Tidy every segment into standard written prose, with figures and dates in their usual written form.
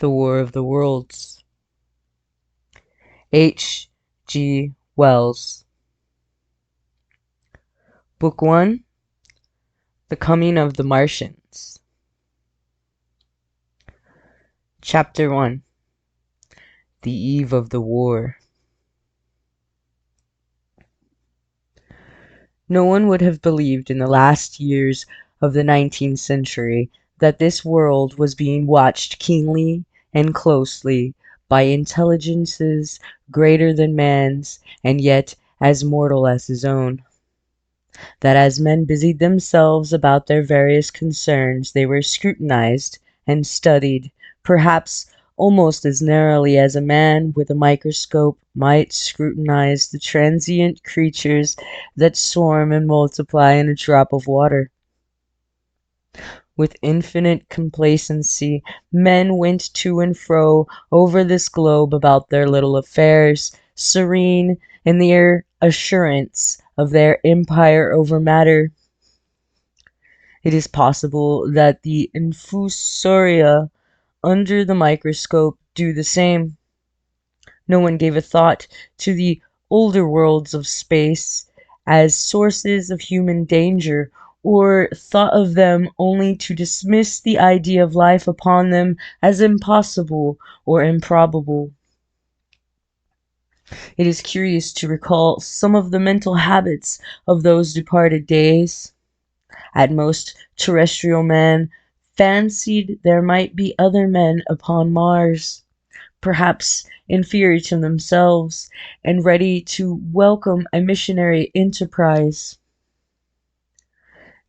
The War of the Worlds. H. G. Wells. Book 1. The Coming of the Martians. Chapter 1. The Eve of the War. No one would have believed in the last years of the 19th century that this world was being watched keenly and closely by intelligences greater than man's and yet as mortal as his own. That as men busied themselves about their various concerns, they were scrutinized and studied, perhaps almost as narrowly as a man with a microscope might scrutinize the transient creatures that swarm and multiply in a drop of water. With infinite complacency, men went to and fro over this globe about their little affairs, serene in the assurance of their empire over matter. It is possible that the infusoria under the microscope do the same. No one gave a thought to the older worlds of space as sources of human danger, or thought of them only to dismiss the idea of life upon them as impossible or improbable. It is curious to recall some of the mental habits of those departed days. At most, terrestrial man fancied there might be other men upon Mars, perhaps inferior to themselves, and ready to welcome a missionary enterprise.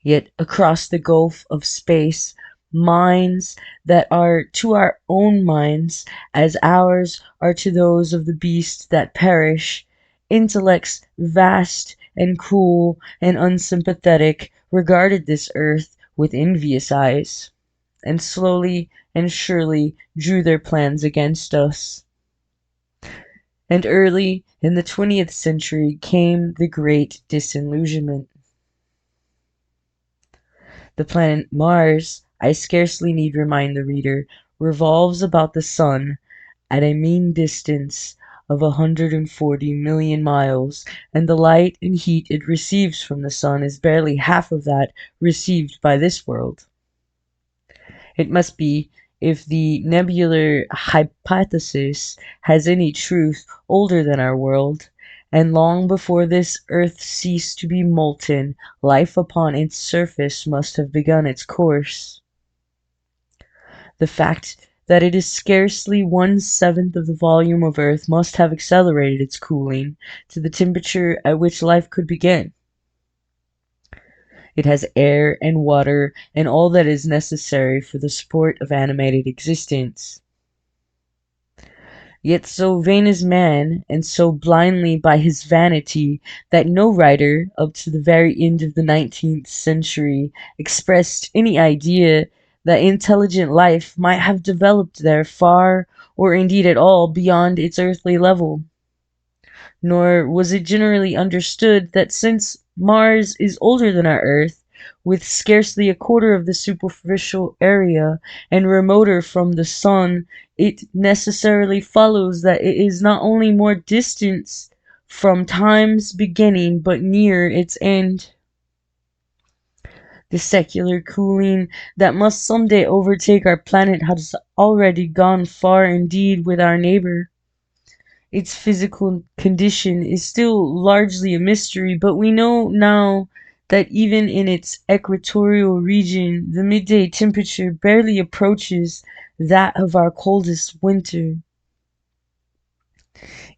Yet across the gulf of space, minds that are to our own minds as ours are to those of the beasts that perish, intellects vast and cool and unsympathetic, regarded this earth with envious eyes, and slowly and surely drew their plans against us. And early in the 20th century came the great disillusionment. The planet Mars, I scarcely need remind the reader, revolves about the sun at a mean distance of 140 million miles, and the light and heat it receives from the sun is barely half of that received by this world. It must be, if the nebular hypothesis has any truth, older than our world, and long before this earth ceased to be molten, life upon its surface must have begun its course. The fact that it is scarcely 1/7 of the volume of earth must have accelerated its cooling to the temperature at which life could begin. It has air and water and all that is necessary for the support of animated existence. Yet so vain is man, and so blindly by his vanity, that no writer, up to the very end of the 19th century, expressed any idea that intelligent life might have developed there far, or indeed at all, beyond its earthly level. Nor was it generally understood that since Mars is older than our Earth, with scarcely a quarter of the superficial area, and remoter from the sun, it necessarily follows that it is not only more distant from time's beginning, but near its end. The secular cooling that must some day overtake our planet has already gone far indeed with our neighbor. Its physical condition is still largely a mystery, but we know now that even in its equatorial region, the midday temperature barely approaches that of our coldest winter.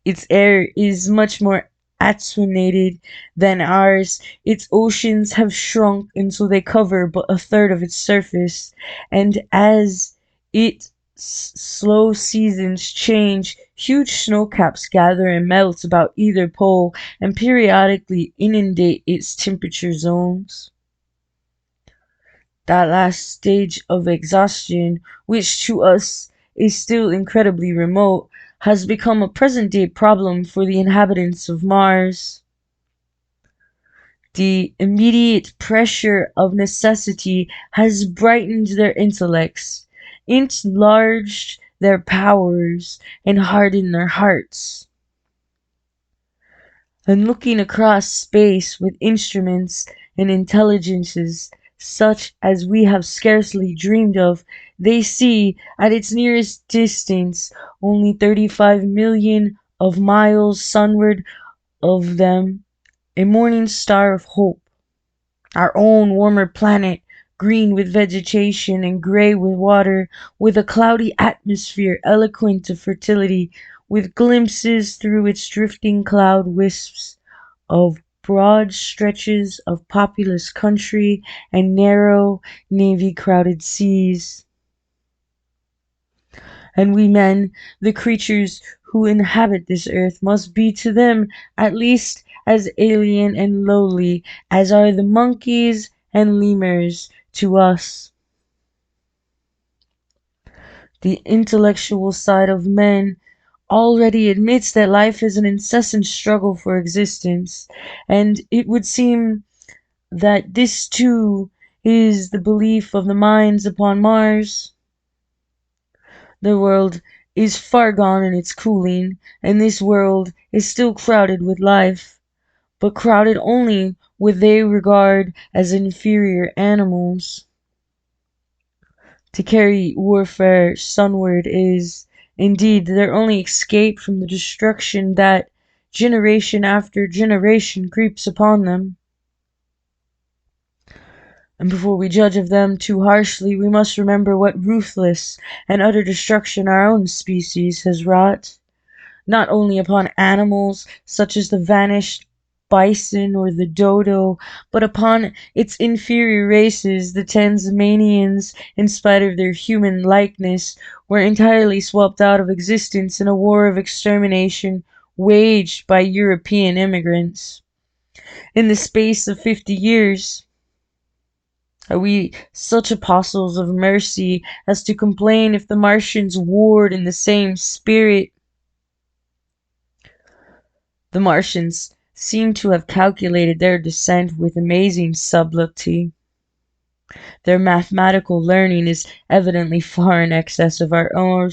Its air is much more attenuated than ours. Its oceans have shrunk until they cover but a third of its surface, and as its slow seasons change, huge snowcaps gather and melt about either pole and periodically inundate its temperature zones. That last stage of exhaustion, which to us is still incredibly remote, has become a present-day problem for the inhabitants of Mars. The immediate pressure of necessity has brightened their intellects, enlarged their powers and harden their hearts. And looking across space with instruments and intelligences such as we have scarcely dreamed of, they see at its nearest distance, only 35 million of miles sunward of them, a morning star of hope. Our own warmer planet, green with vegetation and gray with water, with a cloudy atmosphere eloquent of fertility, with glimpses through its drifting cloud wisps of broad stretches of populous country and narrow, navy-crowded seas. And we men, the creatures who inhabit this earth, must be to them at least as alien and lowly as are the monkeys and lemurs to us. The intellectual side of men already admits that life is an incessant struggle for existence, and it would seem that this too is the belief of the minds upon Mars. The world is far gone in its cooling, and this world is still crowded with life, but crowded only with they regard as inferior animals. To carry warfare sunward is, indeed, their only escape from the destruction that, generation after generation, creeps upon them. And before we judge of them too harshly, we must remember what ruthless and utter destruction our own species has wrought, not only upon animals such as the vanished bison or the dodo, but upon its inferior races, the Tasmanians, in spite of their human likeness, were entirely swept out of existence in a war of extermination waged by European immigrants. In the space of 50 years, are we such apostles of mercy as to complain if the Martians warred in the same spirit? The Martians seem to have calculated their descent with amazing subtlety. Their mathematical learning is evidently far in excess of our own,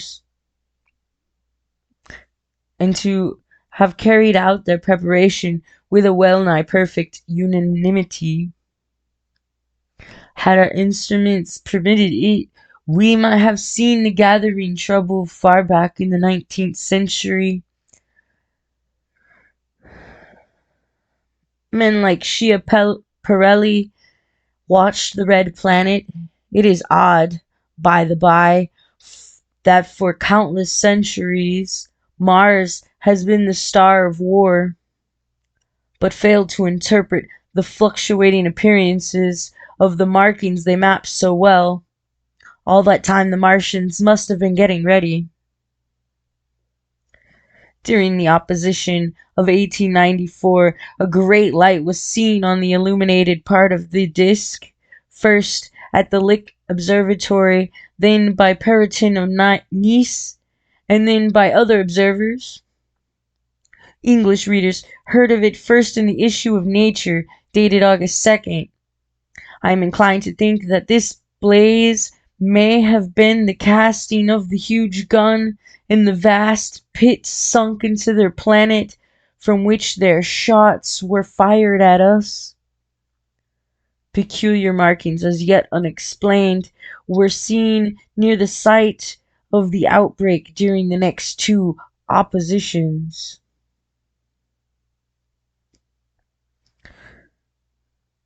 and to have carried out their preparation with a well-nigh perfect unanimity. Had our instruments permitted it, we might have seen the gathering trouble far back in the 19th century. Men like Schiaparelli watched the red planet. It is odd, by the by, that for countless centuries Mars has been the star of war, but failed to interpret the fluctuating appearances of the markings they mapped so well. All that time the Martians must have been getting ready. During the opposition of 1894, a great light was seen on the illuminated part of the disk, first at the Lick Observatory, then by Perrotin of Nice, and then by other observers. English readers heard of it first in the issue of Nature, dated August 2nd. I am inclined to think that this blaze may have been the casting of the huge gun in the vast pit sunk into their planet, from which their shots were fired at us. Peculiar markings, as yet unexplained, were seen near the site of the outbreak during the next two oppositions.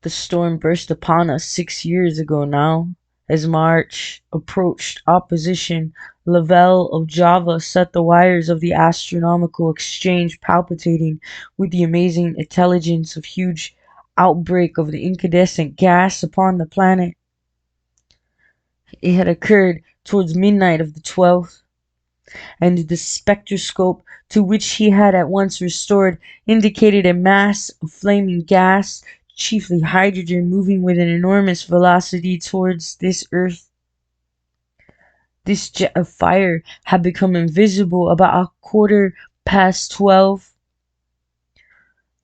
The storm burst upon us 6 years ago now. As March approached opposition, Lavelle of Java set the wires of the astronomical exchange palpitating with the amazing intelligence of huge outbreak of the incandescent gas upon the planet. It had occurred towards midnight of the 12th, and the spectroscope, to which he had at once restored, indicated a mass of flaming gas, chiefly hydrogen, moving with an enormous velocity towards this earth. This jet of fire had become invisible about 12:15.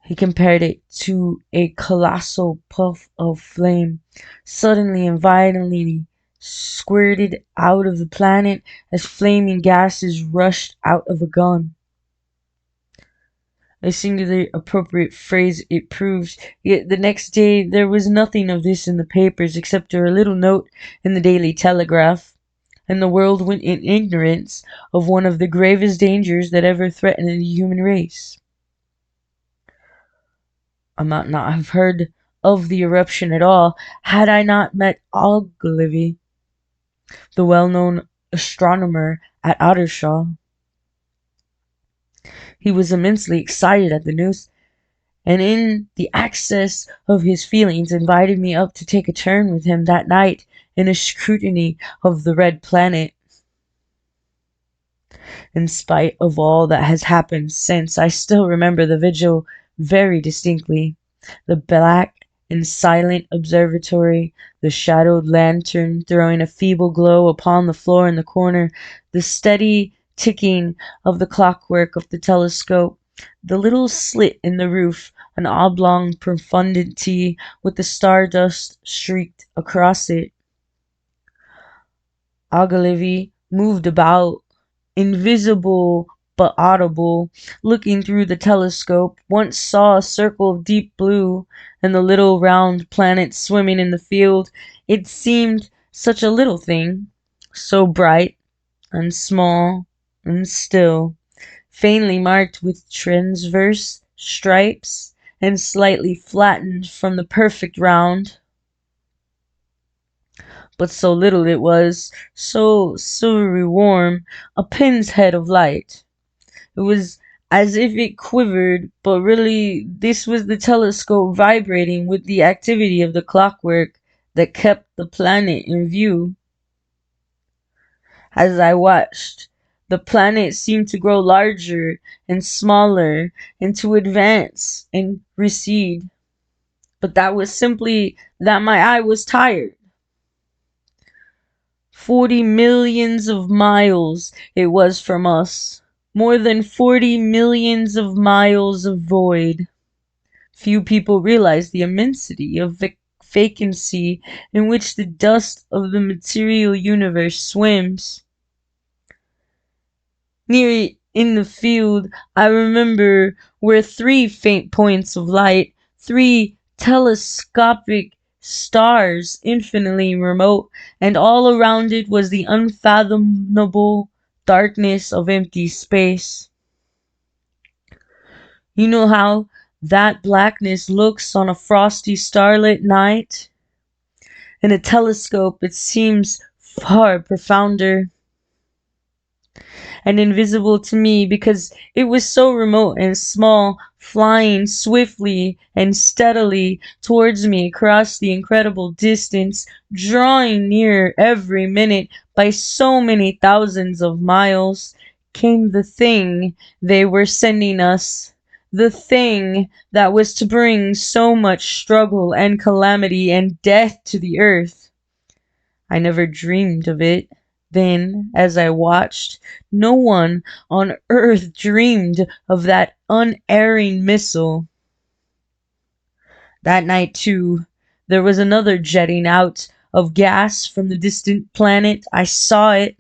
He compared it to a colossal puff of flame, suddenly and violently squirted out of the planet as flaming gases rushed out of a gun. A singularly appropriate phrase it proved, yet the next day there was nothing of this in the papers except a little note in the Daily Telegraph, and the world went in ignorance of one of the gravest dangers that ever threatened the human race. I might not have heard of the eruption at all had I not met Ogilvy, the well-known astronomer at Ottershaw. He was immensely excited at the news, and in the excess of his feelings invited me up to take a turn with him that night in a scrutiny of the red planet. In spite of all that has happened since, I still remember the vigil very distinctly. The black and silent observatory, the shadowed lantern throwing a feeble glow upon the floor in the corner, the steady ticking of the clockwork of the telescope, the little slit in the roof, an oblong profundity with the stardust streaked across it. Ogilvy moved about, invisible but audible, looking through the telescope, once saw a circle of deep blue and the little round planet swimming in the field. It seemed such a little thing, so bright and small and still, faintly marked with transverse stripes and slightly flattened from the perfect round. But so little it was, so silvery warm, a pin's head of light. It was as if it quivered, but really this was the telescope vibrating with the activity of the clockwork that kept the planet in view. As I watched, the planet seemed to grow larger and smaller and to advance and recede. But that was simply that my eye was tired. 40 millions of miles it was from us. More than 40 millions of miles of void. Few people realize the immensity of vacancy in which the dust of the material universe swims. Near in the field, I remember, were 3 faint points of light, 3 telescopic stars infinitely remote, and all around it was the unfathomable darkness of empty space. You know how that blackness looks on a frosty starlit night? In a telescope it seems far profounder and invisible to me because it was so remote and small, flying swiftly and steadily towards me across the incredible distance, drawing nearer every minute by so many thousands of miles, came the thing they were sending us. The thing that was to bring so much struggle and calamity and death to the earth. I never dreamed of it. Then, as I watched, no one on earth dreamed of that unerring missile. That night, too, there was another jetting out of gas from the distant planet. I saw it.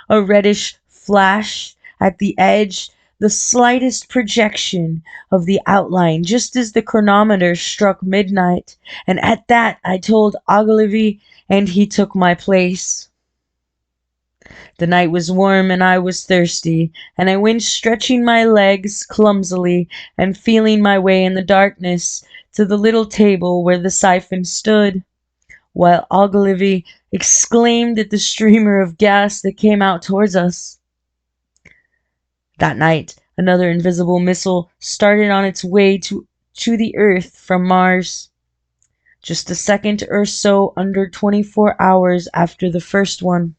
A reddish flash at the edge, the slightest projection of the outline, just as the chronometer struck midnight. And at that I told Ogilvy, and he took my place. The night was warm and I was thirsty, and I went stretching my legs clumsily and feeling my way in the darkness to the little table where the siphon stood, while Ogilvy exclaimed at the streamer of gas that came out towards us. That night, another invisible missile started on its way to the Earth from Mars, just a second or so under 24 hours after the first one.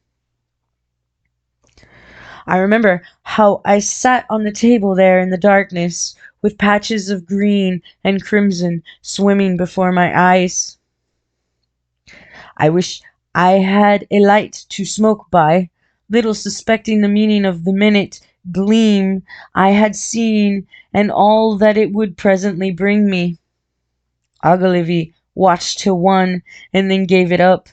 I remember how I sat on the table there in the darkness, with patches of green and crimson swimming before my eyes. I wish I had a light to smoke by, little suspecting the meaning of the minute gleam I had seen and all that it would presently bring me. Ogilvy watched till 1 and then gave it up,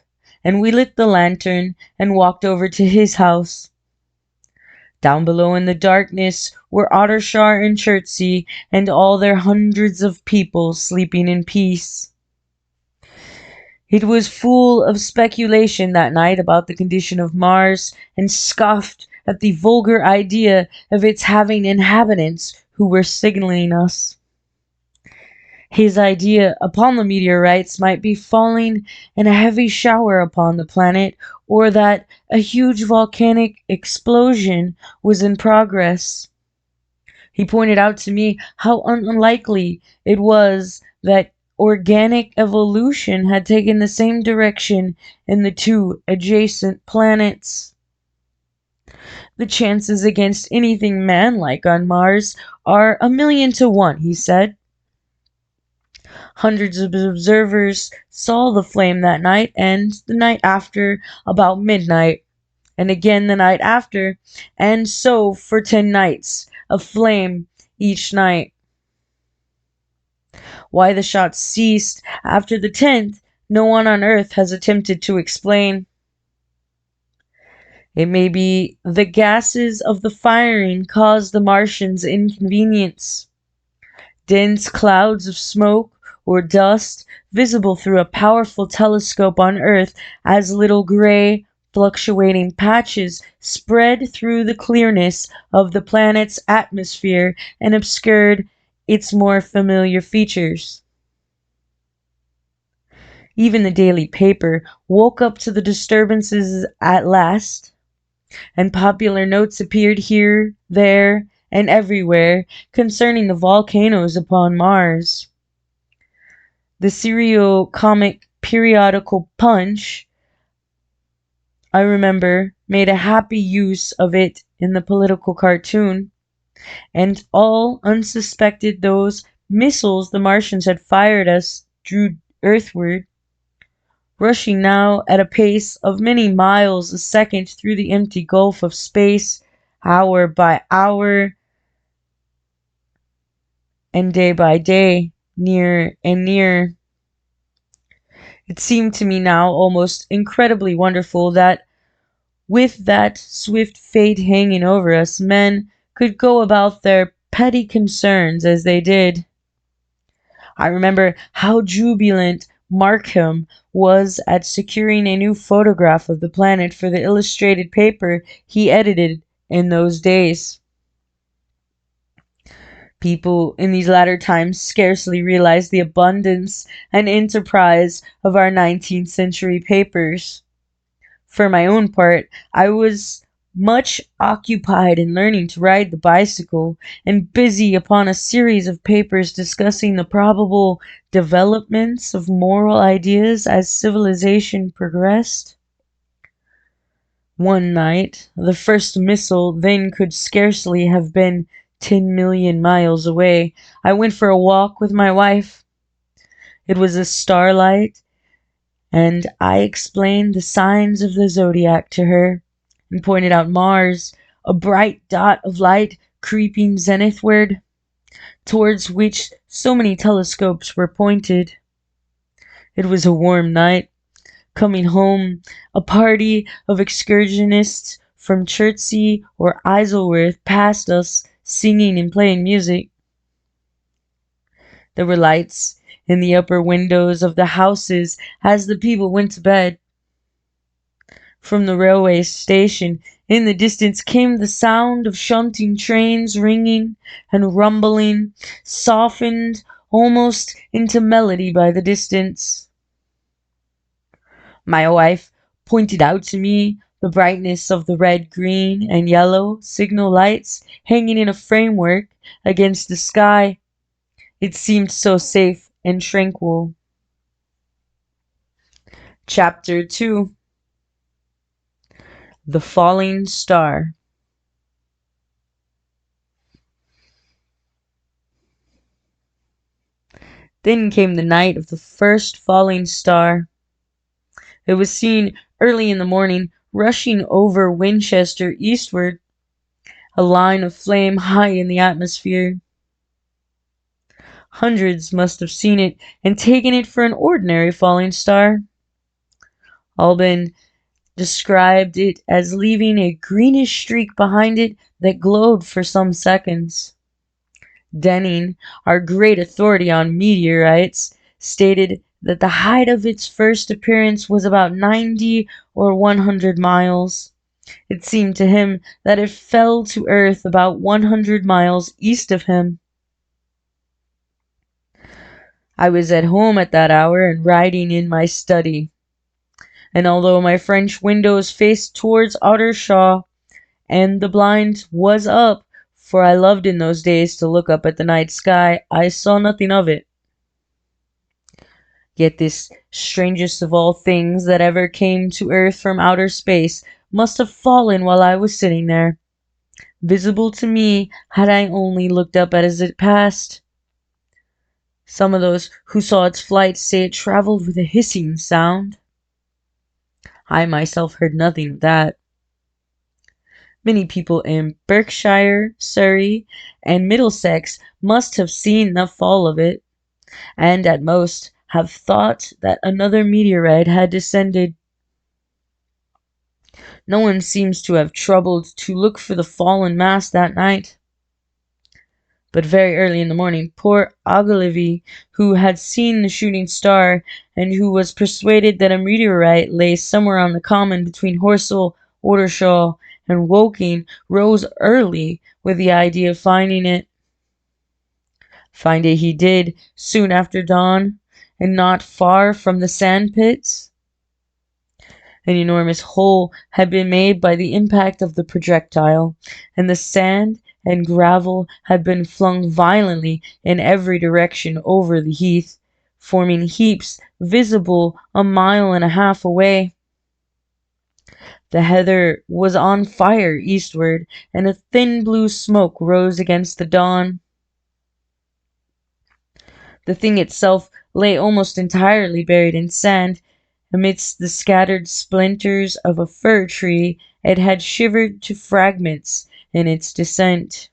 and we lit the lantern and walked over to his house. Down below in the darkness were Ottershar and Chertsey and all their hundreds of people sleeping in peace. It was full of speculation that night about the condition of Mars, and scoffed at the vulgar idea of its having inhabitants who were signaling us. His idea upon the meteorites might be falling in a heavy shower upon the planet, or that a huge volcanic explosion was in progress. He pointed out to me how unlikely it was that organic evolution had taken the same direction in the two adjacent planets. The chances against anything man-like on Mars are 1,000,000 to 1, he said. Hundreds of observers saw the flame that night and the night after about midnight, and again the night after, and so for 10 nights, a flame each night. Why the shots ceased after the 10th, no one on Earth has attempted to explain. It may be the gases of the firing caused the Martians inconvenience. Dense clouds of smoke or dust, visible through a powerful telescope on Earth as little gray, fluctuating patches, spread through the clearness of the planet's atmosphere and obscured its more familiar features. Even the daily paper woke up to the disturbances at last, and popular notes appeared here, there, and everywhere concerning the volcanoes upon Mars. The serio-comic periodical Punch, I remember, made a happy use of it in the political cartoon, and all unsuspected those missiles the Martians had fired us drew earthward, rushing now at a pace of many miles a second through the empty gulf of space, hour by hour, and day by day, nearer and nearer. It seemed to me now almost incredibly wonderful that, with that swift fate hanging over us, men could go about their petty concerns as they did. I remember how jubilant Markham was at securing a new photograph of the planet for the illustrated paper he edited in those days. People in these latter times scarcely realize the abundance and enterprise of our 19th century papers. For my own part, I was much occupied in learning to ride the bicycle, and busy upon a series of papers discussing the probable developments of moral ideas as civilization progressed. One night, the first missile then could scarcely have been 10 million miles away. I went for a walk with my wife. It was a starlight, and I explained the signs of the zodiac to her, and pointed out Mars, a bright dot of light creeping zenithward, towards which so many telescopes were pointed. It was a warm night. Coming home, a party of excursionists from Chertsey or Isleworth passed us, singing and playing music. There were lights in the upper windows of the houses as the people went to bed. From the railway station in the distance came the sound of shunting trains ringing and rumbling, softened almost into melody by the distance. My wife pointed out to me the brightness of the red, green, and yellow signal lights hanging in a framework against the sky. It seemed so safe and tranquil. Chapter 2. The Falling Star. Then came the night of the first falling star. It was seen early in the morning, rushing over Winchester eastward, a line of flame high in the atmosphere. Hundreds must have seen it and taken it for an ordinary falling star. Albin described it as leaving a greenish streak behind it that glowed for some seconds. Denning, our great authority on meteorites, stated that the height of its first appearance was about 90 or 100 miles. It seemed to him that it fell to Earth about 100 miles east of him. I was at home at that hour and writing in my study, and although my French windows faced towards Ottershaw, and the blind was up, for I loved in those days to look up at the night sky, I saw nothing of it. Yet this strangest of all things that ever came to earth from outer space must have fallen while I was sitting there, visible to me had I only looked up as it passed. Some of those who saw its flight say it traveled with a hissing sound. I myself heard nothing of that. Many people in Berkshire, Surrey, and Middlesex must have seen the fall of it, and at most have thought that another meteorite had descended. No one seems to have troubled to look for the fallen mass that night. But very early in the morning, poor Ogilvy, who had seen the shooting star, and who was persuaded that a meteorite lay somewhere on the common between Horsell, Ottershaw, and Woking, rose early with the idea of finding it. Find it he did soon after dawn, and not far from the sand pits. An enormous hole had been made by the impact of the projectile, and the sand and gravel had been flung violently in every direction over the heath, forming heaps visible a mile and a half away. The heather was on fire eastward, and a thin blue smoke rose against the dawn. The thing itself lay almost entirely buried in sand. Amidst the scattered splinters of a fir tree, it had shivered to fragments in its descent.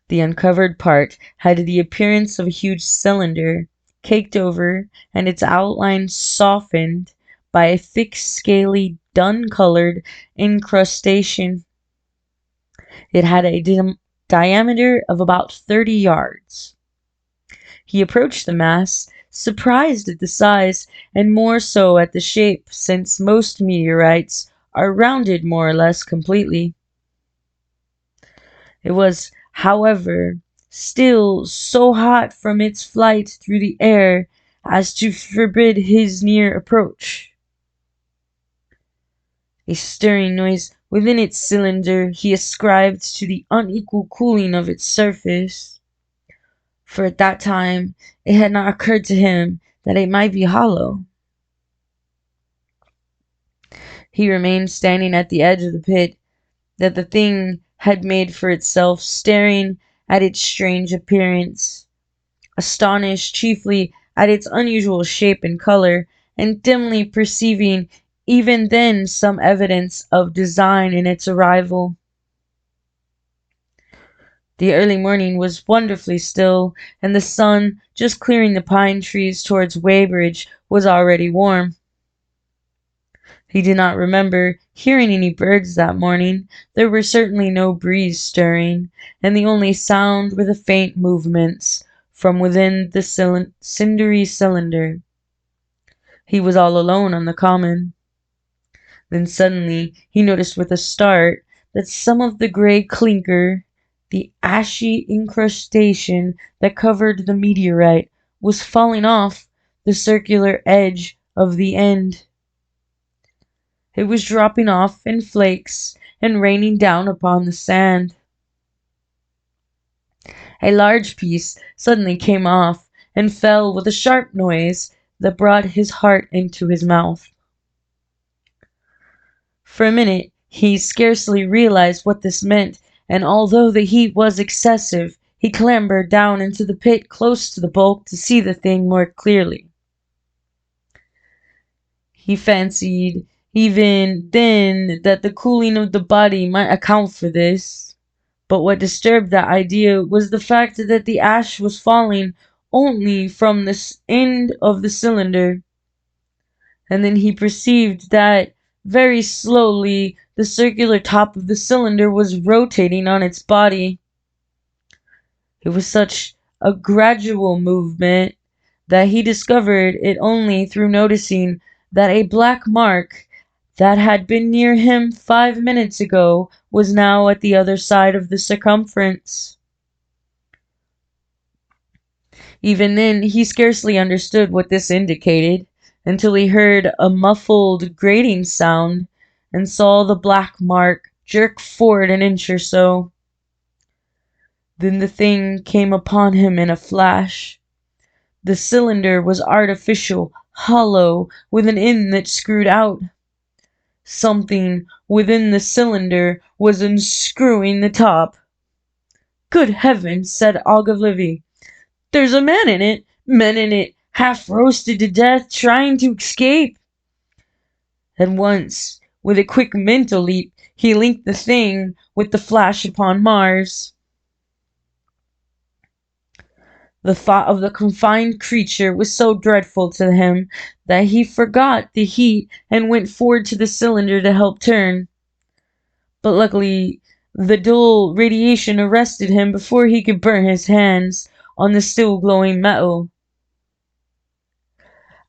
The uncovered part had the appearance of a huge cylinder, caked over, and its outline softened by a thick, scaly, dun-colored incrustation. It had a diameter of about 30 yards. He approached the mass, surprised at the size, and more so at the shape, since most meteorites are rounded more or less completely. It was, however, still so hot from its flight through the air as to forbid his near approach. A stirring noise within its cylinder he ascribed to the unequal cooling of its surface, for at that time it had not occurred to him that it might be hollow. He remained standing at the edge of the pit that the thing had made for itself, staring at its strange appearance, astonished chiefly at its unusual shape and color, and dimly perceiving even then some evidence of design in its arrival. The early morning was wonderfully still, and the sun, just clearing the pine trees towards Weybridge, was already warm. He did not remember hearing any birds that morning. There was certainly no breeze stirring, and the only sound were the faint movements from within the cindery cylinder. He was all alone on the common. Then suddenly he noticed with a start that some of the grey clinker, the ashy incrustation that covered the meteorite, was falling off the circular edge of the end. It was dropping off in flakes and raining down upon the sand. A large piece suddenly came off and fell with a sharp noise that brought his heart into his mouth. For a minute he scarcely realized what this meant, and although the heat was excessive, he clambered down into the pit close to the bulk to see the thing more clearly. He fancied even then that the cooling of the body might account for this, but what disturbed that idea was the fact that the ash was falling only from the end of the cylinder. and then he perceived that very slowly the circular top of the cylinder was rotating on its body. It was such a gradual movement that he discovered it only through noticing that a black mark that had been near him 5 minutes ago was now at the other side of the circumference. Even then, he scarcely understood what this indicated until he heard a muffled grating sound and saw the black mark jerk forward an inch or so. Then the thing came upon him in a flash. The cylinder was artificial, hollow, with an end that screwed out. Something within the cylinder was unscrewing the top. "Good heavens," said Ogilvy. "There's a man in it! Men in it, half roasted to death, trying to escape!" At once, with a quick mental leap, he linked the thing with the flash upon Mars. The thought of the confined creature was so dreadful to him that he forgot the heat and went forward to the cylinder to help turn. But luckily, the dull radiation arrested him before he could burn his hands on the still glowing metal.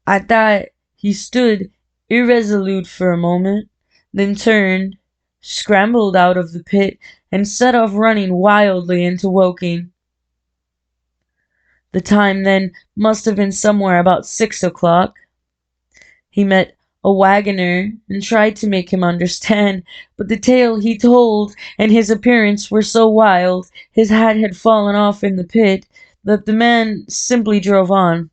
At that, he stood irresolute for a moment, then turned, scrambled out of the pit, and set off running wildly into Woking. The time then must have been somewhere about 6 o'clock. He met a wagoner and tried to make him understand, but the tale he told and his appearance were so wild, his hat had fallen off in the pit, that the man simply drove on.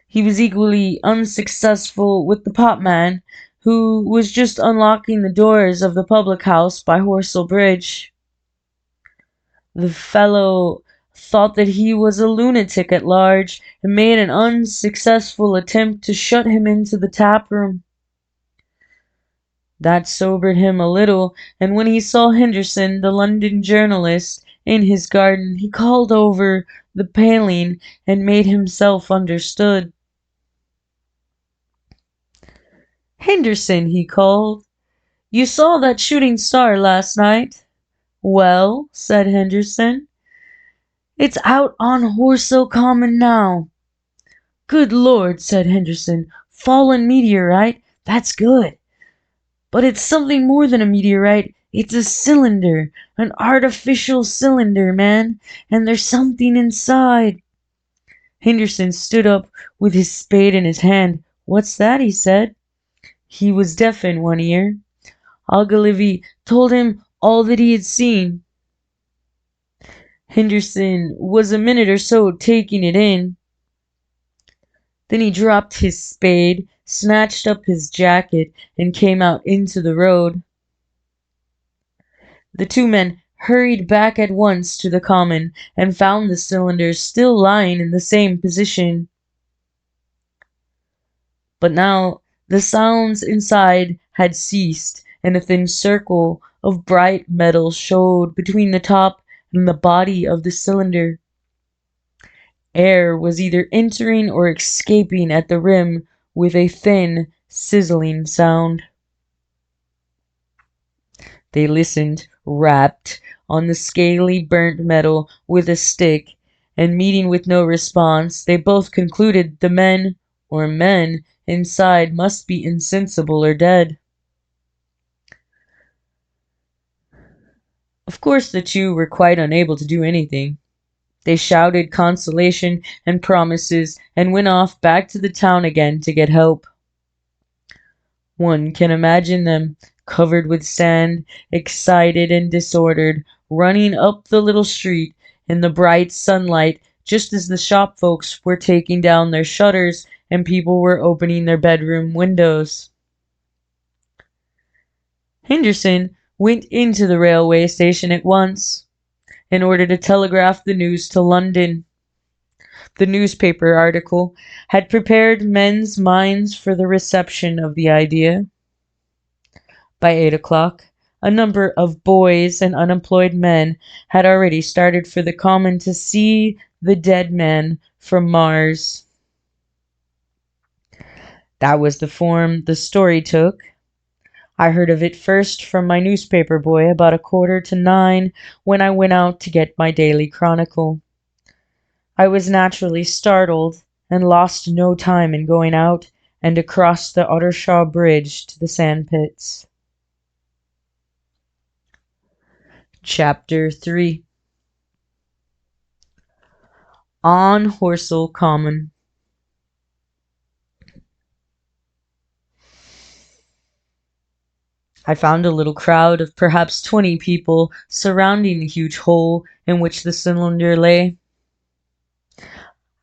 He was equally unsuccessful with the potman, who was just unlocking the doors of the public house by Horsell Bridge. The fellow thought that he was a lunatic at large, and made an unsuccessful attempt to shut him into the tap room. That sobered him a little, and when he saw Henderson, the London journalist, in his garden, he called over the paling and made himself understood. "Henderson," he called, "you saw that shooting star last night?" "Well," said Henderson, "it's out on Horsell Common now." "Good Lord," said Henderson, "fallen meteorite? That's good. But it's something more than a meteorite. It's a cylinder, an artificial cylinder, man, and there's something inside." Henderson stood up with his spade in his hand. "What's that?" he said. He was deaf in one ear. Ogilvy told him all that he had seen. Henderson was a minute or so taking it in. Then he dropped his spade, snatched up his jacket, and came out into the road. The two men hurried back at once to the common, and found the cylinder still lying in the same position. But now the sounds inside had ceased, and a thin circle of bright metal showed between the top and the body of the cylinder. Air was either entering or escaping at the rim with a thin, sizzling sound. They listened, rapped on the scaly burnt metal with a stick, and meeting with no response, they both concluded the men inside must be insensible or dead. Of course the two were quite unable to do anything. They shouted consolation and promises and went off back to the town again to get help. One can imagine them, covered with sand, excited and disordered, running up the little street in the bright sunlight just as the shop folks were taking down their shutters and people were opening their bedroom windows. Henderson went into the railway station at once, in order to telegraph the news to London. The newspaper article had prepared men's minds for the reception of the idea. By 8 o'clock, a number of boys and unemployed men had already started for the common to see the dead man from Mars. That was the form the story took. I heard of it first from my newspaper boy about 8:45 when I went out to get my daily chronicle. I was naturally startled and lost no time in going out and across the Ottershaw Bridge to the sandpits. Chapter 3. On Horsell Common. I found a little crowd of perhaps 20 people surrounding the huge hole in which the cylinder lay.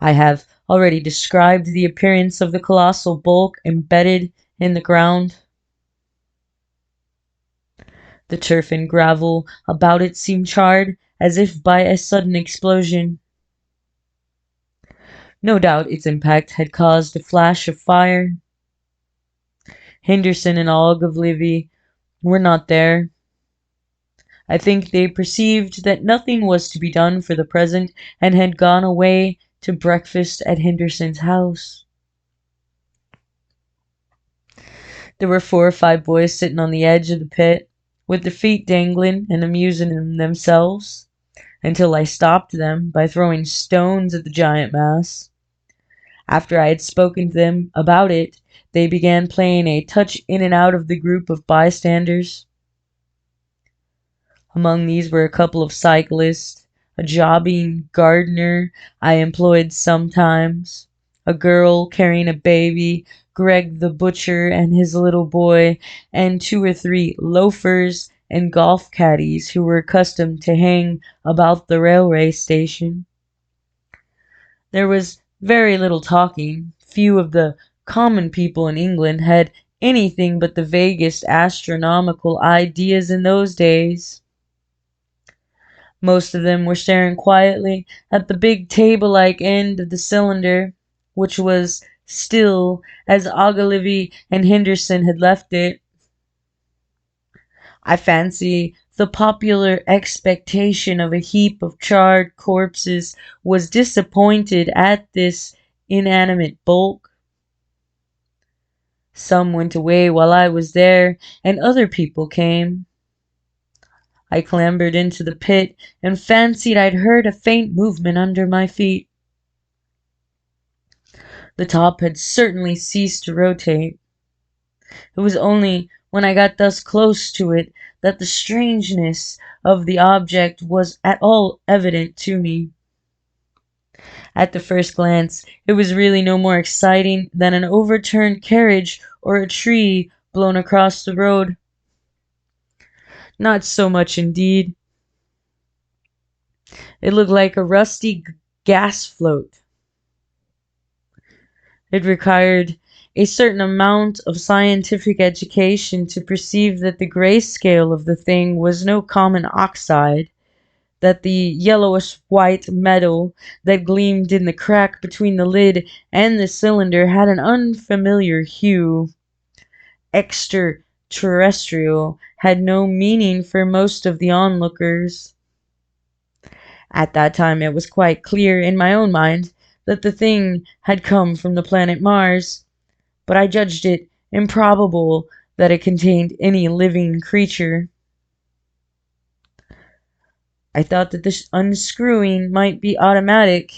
I have already described the appearance of the colossal bulk embedded in the ground. The turf and gravel about it seemed charred, as if by a sudden explosion. No doubt its impact had caused a flash of fire. Henderson and Ogilvy were not there. I think they perceived that nothing was to be done for the present and had gone away to breakfast at Henderson's house. There were 4 or 5 boys sitting on the edge of the pit, with their feet dangling and amusing themselves, until I stopped them by throwing stones at the giant mass. After I had spoken to them about it, they began playing a touch in and out of the group of bystanders. Among these were a couple of cyclists, a jobbing gardener I employed sometimes, a girl carrying a baby, Greg the butcher and his little boy, and 2 or 3 loafers and golf caddies who were accustomed to hang about the railway station. There was very little talking. Few of the common people in England had anything but the vaguest astronomical ideas in those days. Most of them were staring quietly at the big table-like end of the cylinder, which was still as Ogilvy and Henderson had left it. I fancy the popular expectation of a heap of charred corpses was disappointed at this inanimate bulk. Some went away while I was there, and other people came. I clambered into the pit and fancied I'd heard a faint movement under my feet. The top had certainly ceased to rotate. It was only when I got thus close to it that the strangeness of the object was at all evident to me. At the first glance, it was really no more exciting than an overturned carriage or a tree blown across the road. Not so much indeed. It looked like a rusty gas float. It required a certain amount of scientific education to perceive that the grayscale of the thing was no common oxide, that the yellowish-white metal that gleamed in the crack between the lid and the cylinder had an unfamiliar hue. Extraterrestrial had no meaning for most of the onlookers. At that time it was quite clear in my own mind that the thing had come from the planet Mars, but I judged it improbable that it contained any living creature. I thought that this unscrewing might be automatic.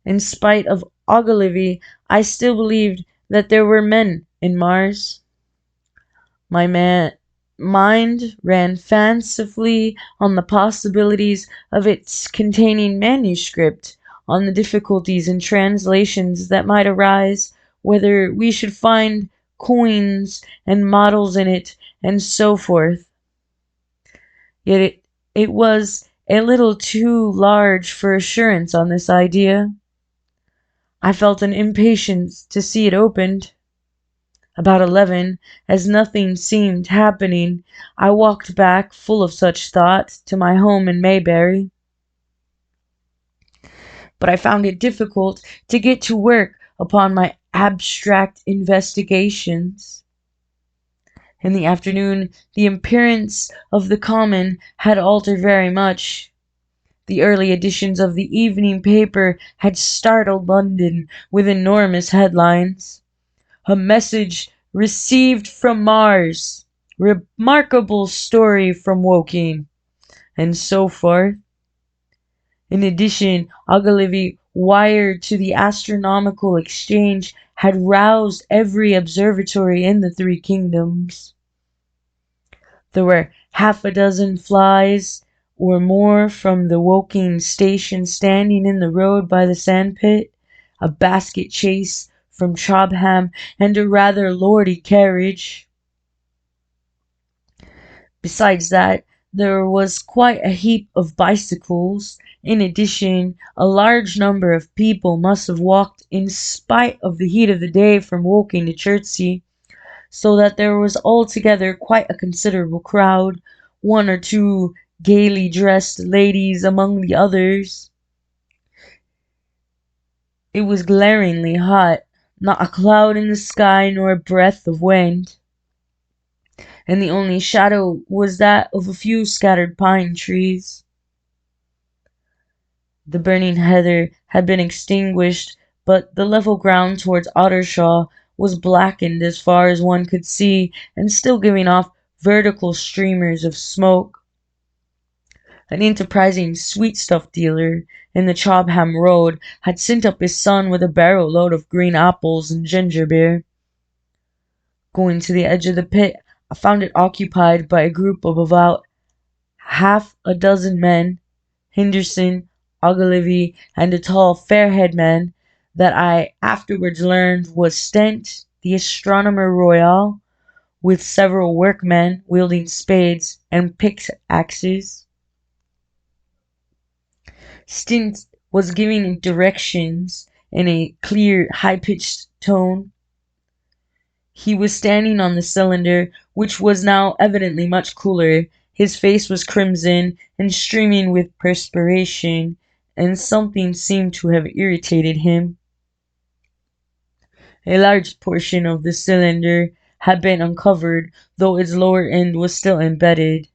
In spite of Ogilvy, I still believed that there were men in Mars. My mind ran fancifully on the possibilities of its containing manuscript, on the difficulties in translations that might arise, whether we should find coins and models in it, and so forth. Yet it was a little too large for assurance on this idea. I felt an impatience to see it opened. About 11, as nothing seemed happening, I walked back, full of such thought, to my home in Maybury. But I found it difficult to get to work upon my abstract investigations. In the afternoon, the appearance of the common had altered very much. The early editions of the evening paper had startled London with enormous headlines. A message received from Mars. Remarkable story from Woking. And so forth. In addition, Ogilvy, wired to the astronomical exchange, had roused every observatory in the three kingdoms. There were half a dozen flies or more from the Woking station standing in the road by the sandpit, a basket chaise from Chobham, and a rather lordy carriage. Besides that, there was quite a heap of bicycles. In addition, a large number of people must have walked in spite of the heat of the day from Woking to Chertsey, so that there was altogether quite a considerable crowd, one or two gaily dressed ladies among the others. It was glaringly hot, not a cloud in the sky nor a breath of wind, and the only shadow was that of a few scattered pine trees. The burning heather had been extinguished, but the level ground towards Ottershaw was blackened as far as one could see, and still giving off vertical streamers of smoke. An enterprising sweetstuff dealer in the Chobham Road had sent up his son with a barrow load of green apples and ginger beer. Going to the edge of the pit, I found it occupied by a group of about half a dozen men, Henderson, Ogilvy, and a tall, fair-haired man that I afterwards learned was Stent, the astronomer royal, with several workmen wielding spades and pickaxes. Stent was giving directions in a clear, high-pitched tone. He was standing on the cylinder, which was now evidently much cooler. His face was crimson and streaming with perspiration, and something seemed to have irritated him. A large portion of the cylinder had been uncovered, though its lower end was still embedded.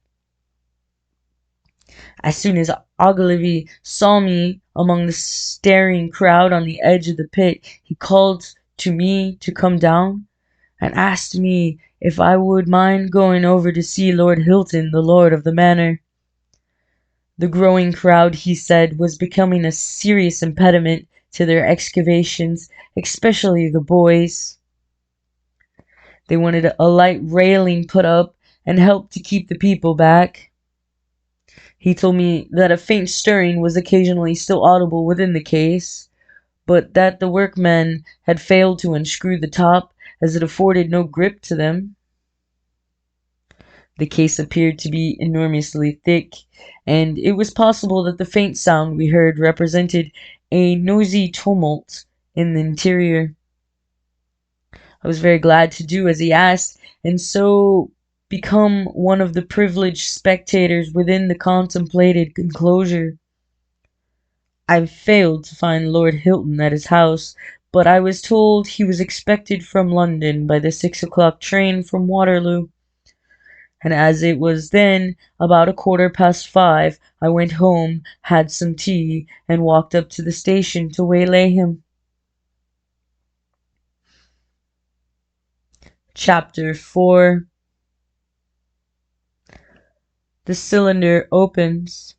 As soon as Ogilvy saw me among the staring crowd on the edge of the pit, he called to me to come down, and asked me if I would mind going over to see Lord Hilton, the lord of the manor. The growing crowd, he said, was becoming a serious impediment to their excavations, especially the boys. They wanted a light railing put up and help to keep the people back. He told me that a faint stirring was occasionally still audible within the case, but that the workmen had failed to unscrew the top, as it afforded no grip to them. The case appeared to be enormously thick, and it was possible that the faint sound we heard represented a noisy tumult in the interior. I was very glad to do as he asked, and so become one of the privileged spectators within the contemplated enclosure. I failed to find Lord Hilton at his house, but I was told he was expected from London by the 6 o'clock train from Waterloo. And as it was then about 5:15, I went home, had some tea, and walked up to the station to waylay him. Chapter 4. The cylinder opens.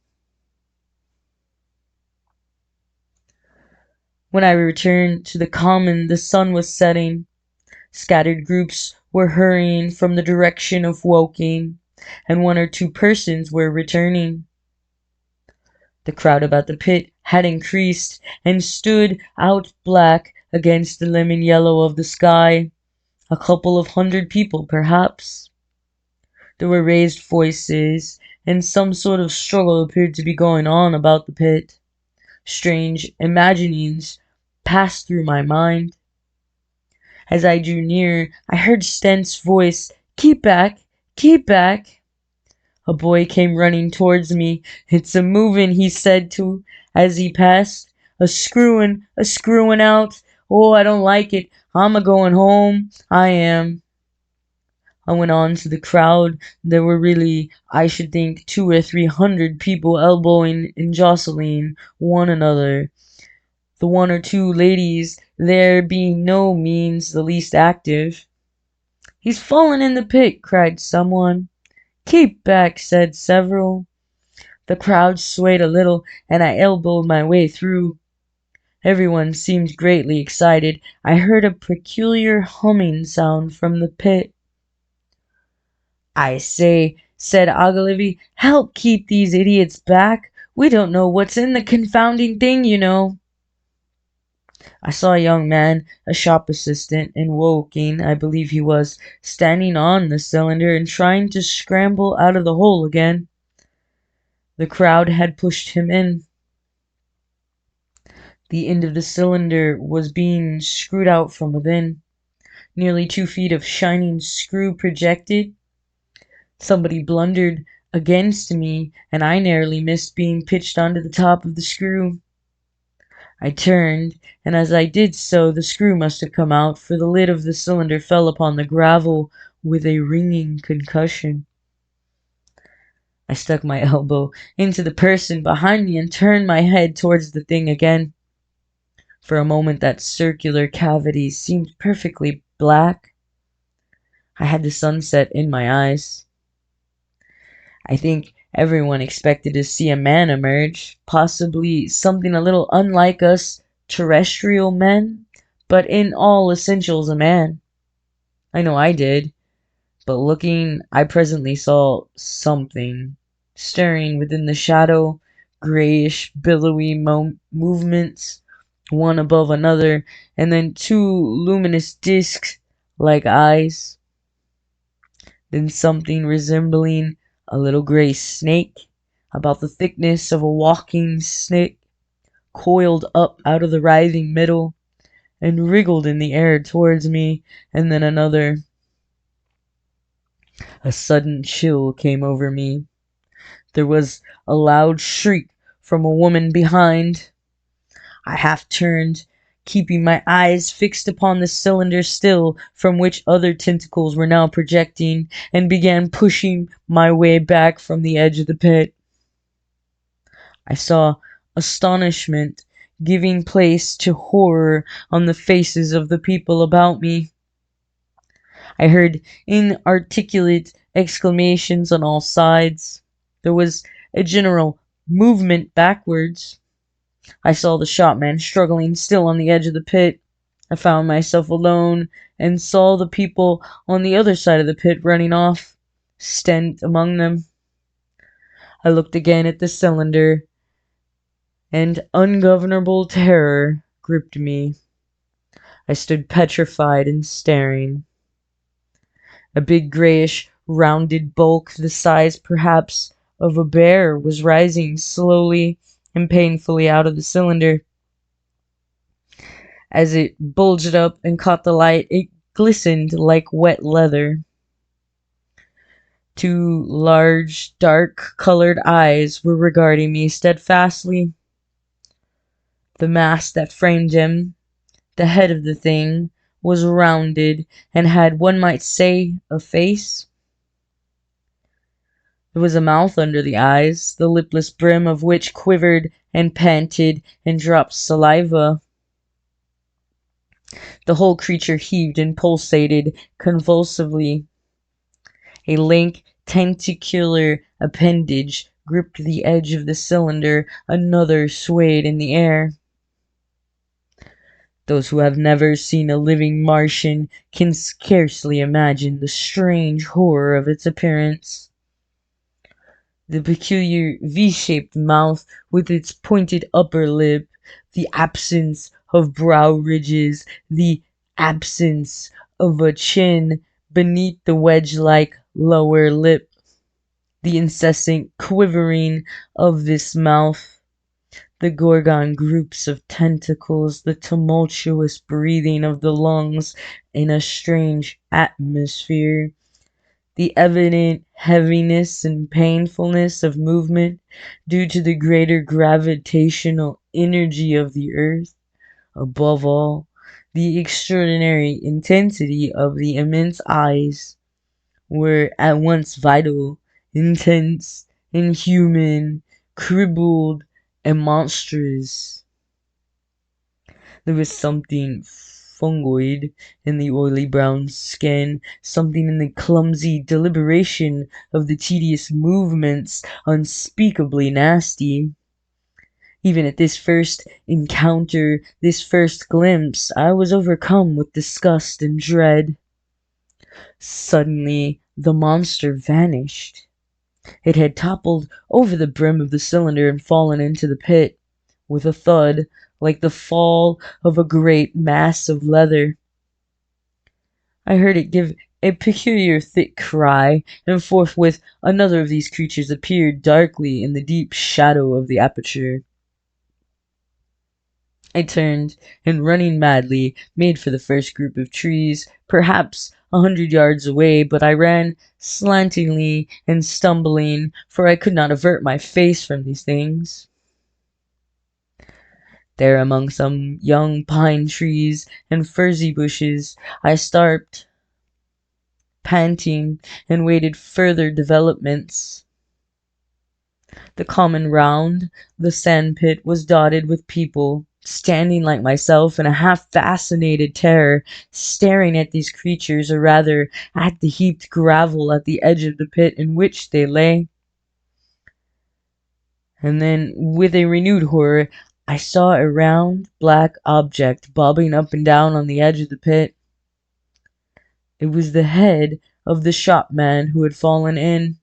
When I returned to the common, the sun was setting. Scattered groups were hurrying from the direction of Woking, and one or two persons were returning. The crowd about the pit had increased, and stood out black against the lemon yellow of the sky. A couple of hundred people, perhaps. There were raised voices, and some sort of struggle appeared to be going on about the pit. Strange imaginings passed through my mind. As I drew near, I heard Stent's voice, "Keep back! Keep back!" A boy came running towards me. "It's a movin'," he said to as he passed. A screwin' out. Oh, I don't like it. I'm a-goin' home. I am." I went on to the crowd. There were really, I should think, 200 or 300 people elbowing and jostling one another. the one or two ladies there being no means the least active. "He's fallen in the pit!" cried someone. "Keep back!" said several. The crowd swayed a little, and I elbowed my way through. Everyone seemed greatly excited. I heard a peculiar humming sound from the pit. "I say," said Ogilvy, "help keep these idiots back. We don't know what's in the confounding thing, you know." I saw a young man, a shop assistant in Woking, I believe he was, standing on the cylinder and trying to scramble out of the hole again. The crowd had pushed him in. The end of the cylinder was being screwed out from within. Nearly 2 feet of shining screw projected. Somebody blundered against me, and I narrowly missed being pitched onto the top of the screw. I turned, and as I did so the screw must have come out, for the lid of the cylinder fell upon the gravel with a ringing concussion. I stuck my elbow into the person behind me and turned my head towards the thing again. For a moment that circular cavity seemed perfectly black. I had the sunset in my eyes. I think everyone expected to see a man emerge, possibly something a little unlike us terrestrial men, but in all essentials a man. I know I did, but looking, I presently saw something stirring within the shadow, grayish, billowy movements, one above another, and then two luminous discs like eyes. Then something resembling a little gray snake, about the thickness of a walking stick, coiled up out of the writhing middle, and wriggled in the air towards me, and then another. A sudden chill came over me. There was a loud shriek from a woman behind. I half turned, keeping my eyes fixed upon the cylinder still, from which other tentacles were now projecting, and began pushing my way back from the edge of the pit. I saw astonishment giving place to horror on the faces of the people about me. I heard inarticulate exclamations on all sides. There was a general movement backwards. I saw the shopman struggling still on the edge of the pit. I found myself alone and saw the people on the other side of the pit running off, Stent among them. I looked again at the cylinder, and ungovernable terror gripped me. I stood petrified and staring. A big grayish rounded bulk, the size perhaps of a bear, was rising slowly and painfully out of the cylinder. As it bulged up and caught the light, it glistened like wet leather. Two large, dark-colored eyes were regarding me steadfastly. The mask that framed him, the head of the thing, was rounded and had, one might say, a face. There was a mouth under the eyes, the lipless brim of which quivered and panted and dropped saliva. The whole creature heaved and pulsated convulsively. A lank, tentacular appendage gripped the edge of the cylinder, another swayed in the air. Those who have never seen a living Martian can scarcely imagine the strange horror of its appearance. The peculiar V-shaped mouth with its pointed upper lip, the absence of brow ridges, the absence of a chin beneath the wedge-like lower lip, the incessant quivering of this mouth, the gorgon groups of tentacles, the tumultuous breathing of the lungs in a strange atmosphere, the evident heaviness and painfulness of movement due to the greater gravitational energy of the earth, above all, the extraordinary intensity of the immense eyes, were at once vital, intense, inhuman, cribbled, and monstrous. There was something fungoid in the oily brown skin, something in the clumsy deliberation of the tedious movements unspeakably nasty. Even at this first encounter, this first glimpse, I was overcome with disgust and dread. Suddenly, the monster vanished. It had toppled over the brim of the cylinder and fallen into the pit, with a thud like the fall of a great mass of leather. I heard it give a peculiar thick cry, and forthwith another of these creatures appeared darkly in the deep shadow of the aperture. I turned, and running madly, made for the first group of trees, perhaps 100 yards away, but I ran slantingly and stumbling, for I could not avert my face from these things. There among some young pine trees and furzy bushes, I stopped, panting, and waited further developments. The common round, the sandpit, was dotted with people, standing like myself in a half-fascinated terror, staring at these creatures, or rather at the heaped gravel at the edge of the pit in which they lay. And then, with a renewed horror, I saw a round, black object bobbing up and down on the edge of the pit. It was the head of the shopman who had fallen in,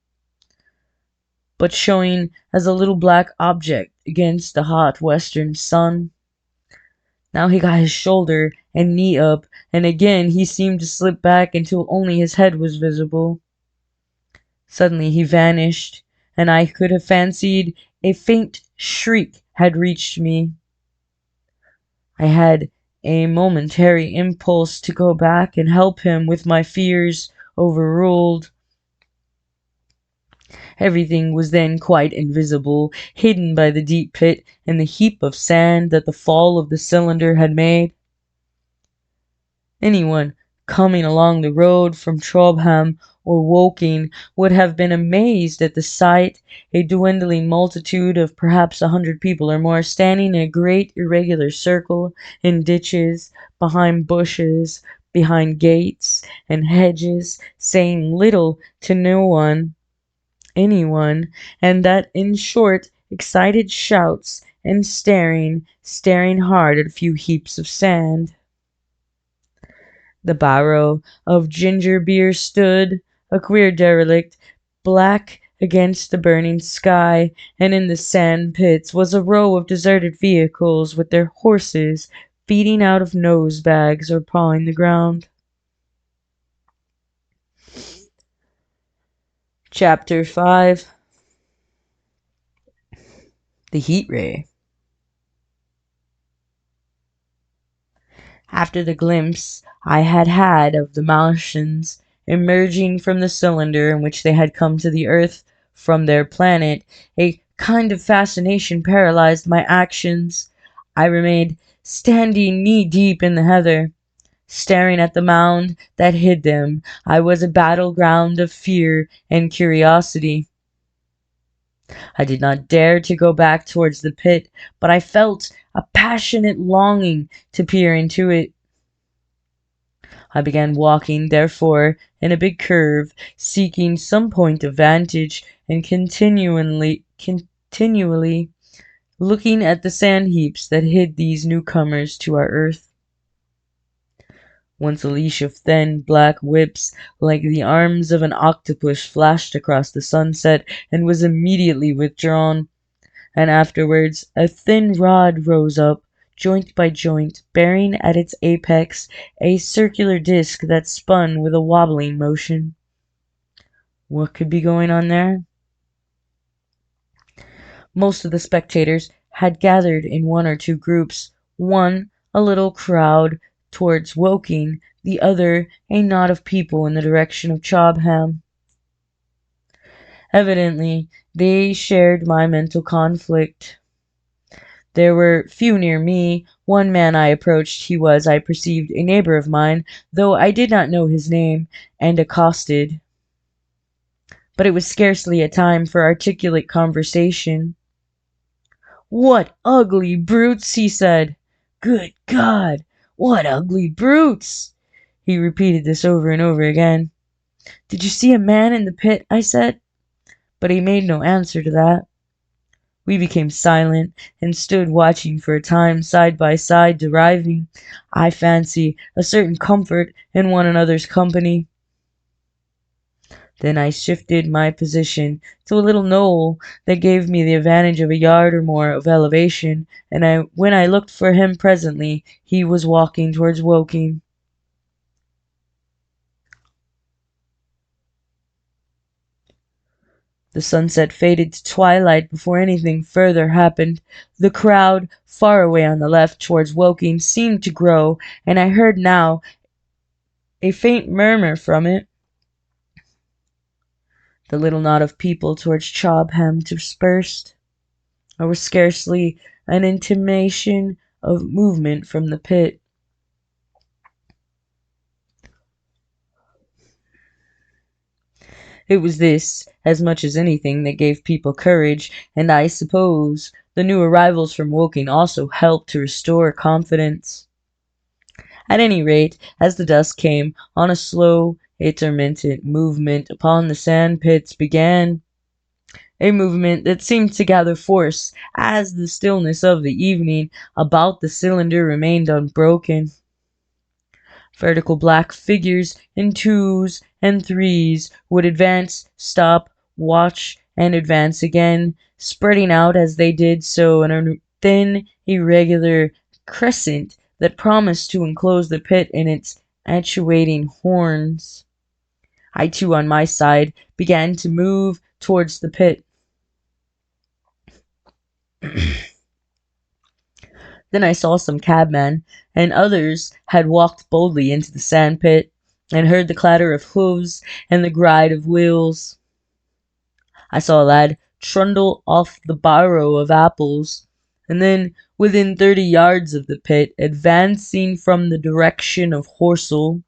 but showing as a little black object against the hot western sun. Now he got his shoulder and knee up, and again he seemed to slip back until only his head was visible. Suddenly he vanished, and I could have fancied a faint shriek had reached me. I had a momentary impulse to go back and help him, with my fears overruled. Everything was then quite invisible, hidden by the deep pit and the heap of sand that the fall of the cylinder had made. Anyone coming along the road from Clothbound or Woking would have been amazed at the sight, a dwindling multitude of perhaps 100 people or more, standing in a great irregular circle, in ditches, behind bushes, behind gates and hedges, saying little to no one, anyone, and that, in short, excited shouts, and staring hard at a few heaps of sand. The barrow of ginger beer stood, a queer derelict, black against the burning sky, and in the sand pits was a row of deserted vehicles with their horses feeding out of nose bags or pawing the ground. Chapter 5. The Heat Ray. After the glimpse I had had of the Martians emerging from the cylinder in which they had come to the earth from their planet, a kind of fascination paralyzed my actions. I remained standing knee-deep in the heather, staring at the mound that hid them. I was a battleground of fear and curiosity. I did not dare to go back towards the pit, but I felt a passionate longing to peer into it. I began walking, therefore, in a big curve, seeking some point of vantage, and continually looking at the sand heaps that hid these newcomers to our earth. Once a leash of thin black whips, like the arms of an octopus, flashed across the sunset and was immediately withdrawn, and afterwards a thin rod rose up, joint by joint, bearing at its apex a circular disc that spun with a wobbling motion. What could be going on there? Most of the spectators had gathered in one or two groups, one a little crowd towards Woking, the other a knot of people in the direction of Clothbound. Evidently, they shared my mental conflict. There were few near me. One man I approached. He was, I perceived, a neighbor of mine, though I did not know his name, and accosted. But it was scarcely a time for articulate conversation. "What ugly brutes!" he said. Good God, what ugly brutes! He repeated this over and over again. Did you see a man in the pit? I said, but he made no answer to that. We became silent and stood watching for a time side by side, deriving, I fancy, a certain comfort in one another's company. Then I shifted my position to a little knoll that gave me the advantage of a yard or more of elevation, and when I looked for him presently, he was walking towards Woking. The sunset faded to twilight before anything further happened. The crowd, far away on the left towards Woking, seemed to grow, and I heard now a faint murmur from it. The little knot of people towards Chobham dispersed. There was scarcely an intimation of movement from the pit. It was this, as much as anything, that gave people courage, and I suppose the new arrivals from Woking also helped to restore confidence. At any rate, as the dusk came on, a slow, intermittent movement upon the sand pits began. A movement that seemed to gather force as the stillness of the evening about the cylinder remained unbroken. Vertical black figures in twos and threes would advance, stop, watch, and advance again, spreading out as they did so in a thin, irregular crescent that promised to enclose the pit in its actuating horns. I too, on my side, began to move towards the pit. Then I saw some cabmen, and others had walked boldly into the sand-pit, and heard the clatter of hoofs and the gride of wheels. I saw a lad trundle off the barrow of apples, and then, within 30 yards of the pit, advancing from the direction of Horsell,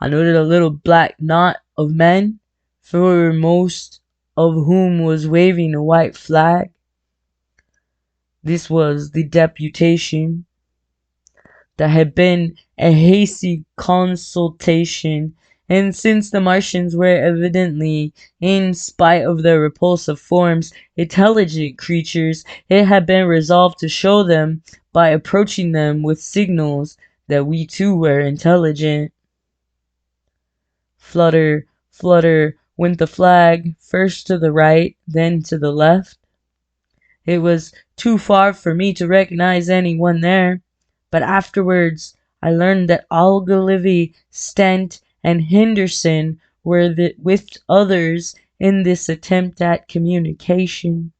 I noted a little black knot of men, foremost of whom was waving a white flag. This was the deputation. There had been a hasty consultation, and since the Martians were evidently, in spite of their repulsive forms, intelligent creatures, it had been resolved to show them, by approaching them with signals, that we too were intelligent. Flutter, flutter went the flag, first to the right, then to the left. It was too far for me to recognize anyone there, but afterwards I learned that Ogilvy, Stent, and Henderson were with others in this attempt at communication.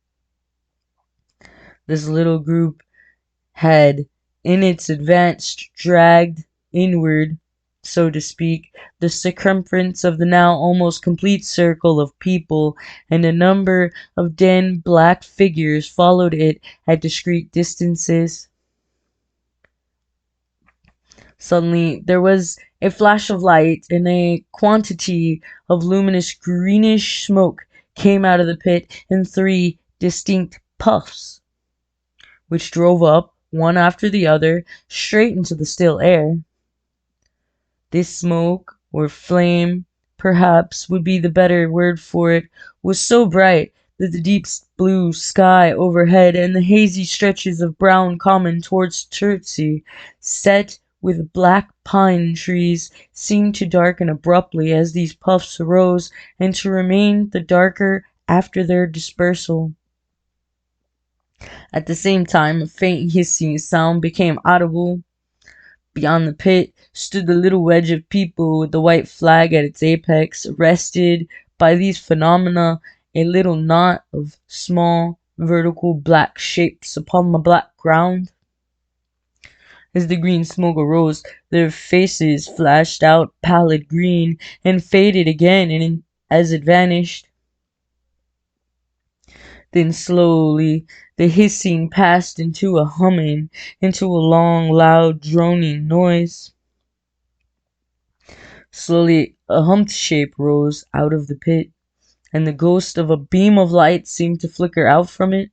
This little group had, in its advance, dragged inward, so to speak, the circumference of the now almost complete circle of people, and a number of black figures followed it at discreet distances. Suddenly there was a flash of light, and a quantity of luminous greenish smoke came out of the pit in 3 distinct puffs, which drove up, one after the other, straight into the still air. This smoke, or flame, perhaps would be the better word for it, was so bright that the deep blue sky overhead and the hazy stretches of brown common towards Chertsey, set with black pine trees, seemed to darken abruptly as these puffs arose, and to remain the darker after their dispersal. At the same time, a faint hissing sound became audible. Beyond the pit stood the little wedge of people with the white flag at its apex, arrested by these phenomena, a little knot of small, vertical black shapes upon the black ground. As the green smoke arose, their faces flashed out pallid green, and faded again as it vanished. Then slowly the hissing passed into a humming, into a long, loud, droning noise. Slowly a humped shape rose out of the pit, and the ghost of a beam of light seemed to flicker out from it.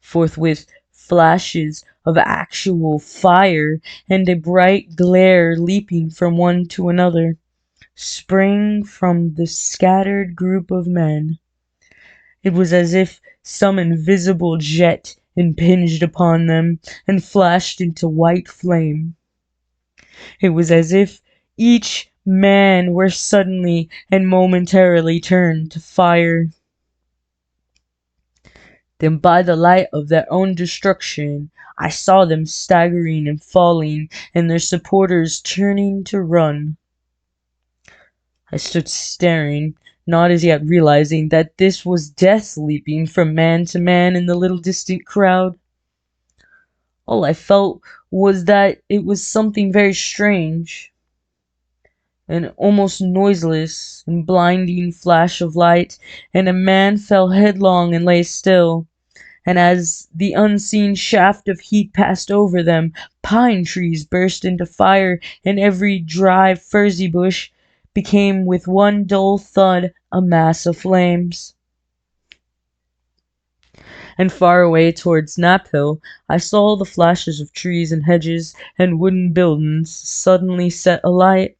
Forthwith flashes of actual fire and a bright glare leaping from one to another, sprang from the scattered group of men. It was as if some invisible jet impinged upon them and flashed into white flame. It was as if each man were suddenly and momentarily turned to fire. Then by the light of their own destruction, I saw them staggering and falling, and their supporters turning to run. I stood staring, not as yet realizing that this was death leaping from man to man in the little distant crowd. All I felt was that it was something very strange. An almost noiseless and blinding flash of light, and a man fell headlong and lay still. And as the unseen shaft of heat passed over them, pine trees burst into fire, and every dry furzy bush became with one dull thud a mass of flames. And far away towards Knaphill I saw the flashes of trees and hedges and wooden buildings suddenly set alight.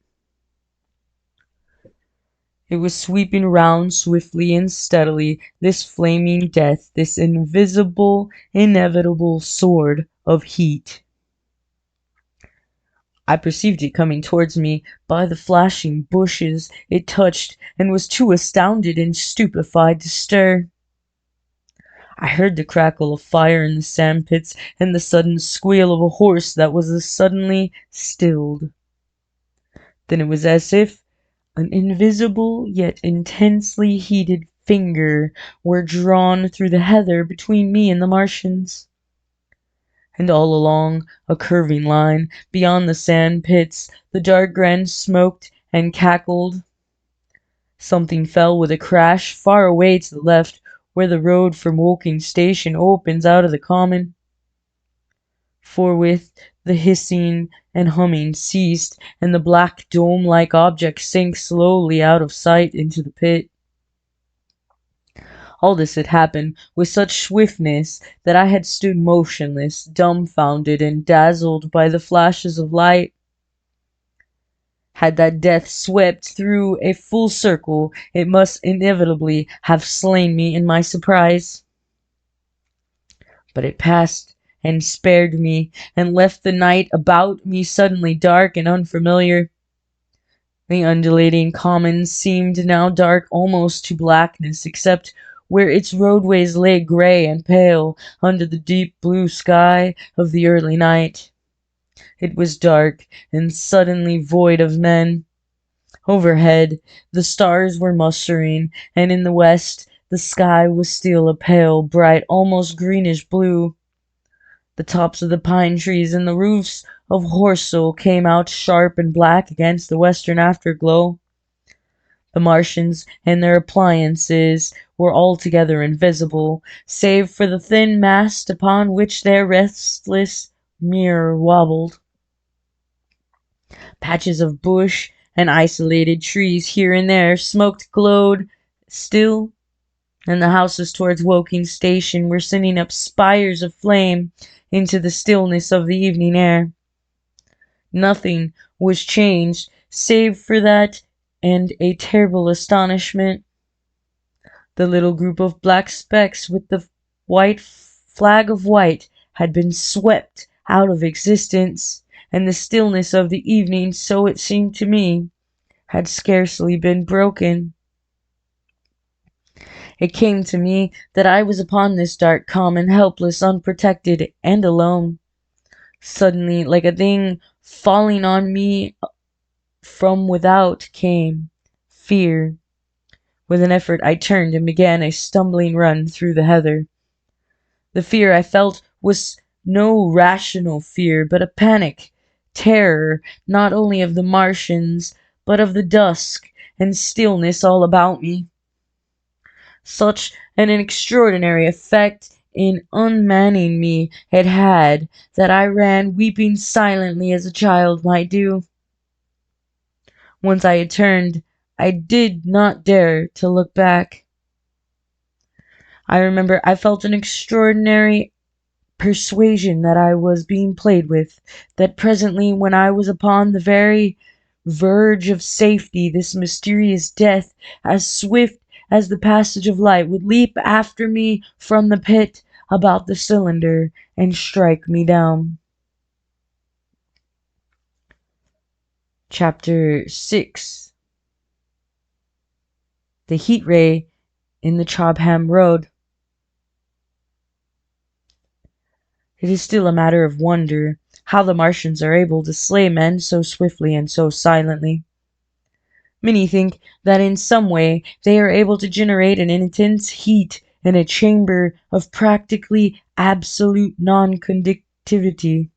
It was sweeping round swiftly and steadily, this flaming death, this invisible, inevitable sword of heat. I perceived it coming towards me by the flashing bushes it touched, and was too astounded and stupefied to stir. I heard the crackle of fire in the sandpits, and the sudden squeal of a horse that was as suddenly stilled. Then it was as if an invisible yet intensely heated finger were drawn through the heather between me and the Martians. And all along a curving line, beyond the sand pits, the dark glen smoked and cackled. Something fell with a crash far away to the left, where the road from Woking Station opens out of the common. Forthwith the hissing and humming ceased, and the black dome-like object sank slowly out of sight into the pit. All this had happened with such swiftness that I had stood motionless, dumbfounded, and dazzled by the flashes of light. Had that death swept through a full circle, it must inevitably have slain me in my surprise. But it passed and spared me, and left the night about me suddenly dark and unfamiliar. The undulating common seemed now dark almost to blackness, except where its roadways lay grey and pale under the deep blue sky of the early night. It was dark and suddenly void of men. Overhead the stars were mustering, and in the west the sky was still a pale, bright, almost greenish blue. The tops of the pine trees and the roofs of Horsell came out sharp and black against the western afterglow. The Martians and their appliances were altogether invisible, save for the thin mast upon which their restless mirror wobbled. Patches of bush and isolated trees here and there smoked glowed still, and the houses towards Woking Station were sending up spires of flame into the stillness of the evening air. Nothing was changed save for that and a terrible astonishment. The little group of black specks with the white flag of white had been swept out of existence, and the stillness of the evening, so it seemed to me, had scarcely been broken. It came to me that I was upon this dark common, helpless, unprotected, and alone. Suddenly, like a thing falling on me from without, came fear. With an effort I turned and began a stumbling run through the heather. The fear I felt was no rational fear, but a panic, terror not only of the Martians, but of the dusk and stillness all about me. Such an extraordinary effect in unmanning me it had, that I ran weeping silently as a child might do. Once I had turned, I did not dare to look back. I remember I felt an extraordinary persuasion that I was being played with, that presently, when I was upon the very verge of safety, this mysterious death, as swift as the passage of light, would leap after me from the pit about the cylinder and strike me down. Chapter 6. The Heat Ray in the Cobham Road. It is still a matter of wonder how the Martians are able to slay men so swiftly and so silently. Many think that in some way they are able to generate an intense heat in a chamber of practically absolute non-conductivity.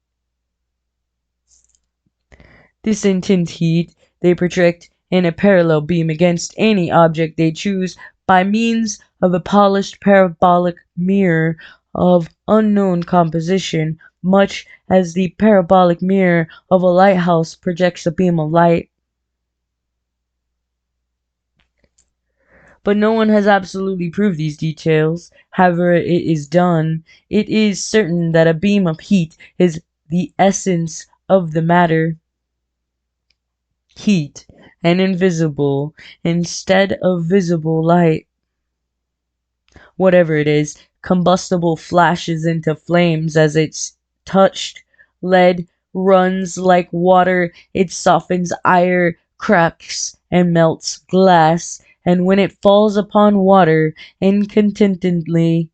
This intense heat they project in a parallel beam against any object they choose by means of a polished parabolic mirror of unknown composition, much as the parabolic mirror of a lighthouse projects a beam of light. But no one has absolutely proved these details. However it is done, it is certain that a beam of heat is the essence of the matter. Heat, and invisible instead of visible light. Whatever it is, combustible flashes into flames as it's touched. Lead runs like water, it softens iron, cracks and melts glass, and when it falls upon water incontinently,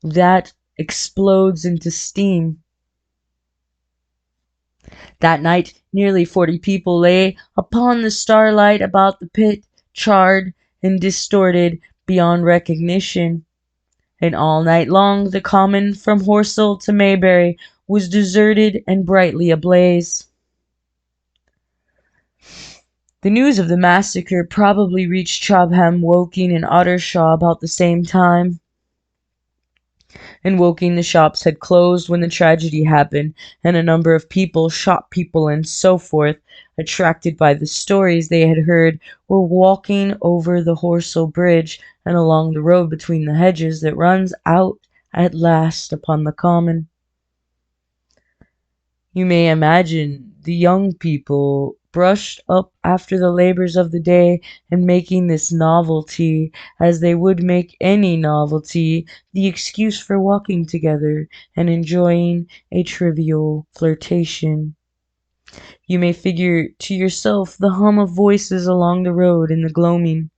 that explodes into steam. That night nearly 40 people lay upon the starlight about the pit, charred and distorted beyond recognition. And all night long the common from Horsell to Maybury was deserted and brightly ablaze. The news of the massacre probably reached Cobham, Woking, and Ottershaw about the same time. In Woking the shops had closed when the tragedy happened, and a number of people, shop people and so forth, attracted by the stories they had heard, were walking over the Horsell Bridge and along the road between the hedges that runs out at last upon the common. You may imagine the young people brushed up after the labors of the day and making this novelty, as they would make any novelty, the excuse for walking together and enjoying a trivial flirtation. You may figure to yourself the hum of voices along the road in the gloaming.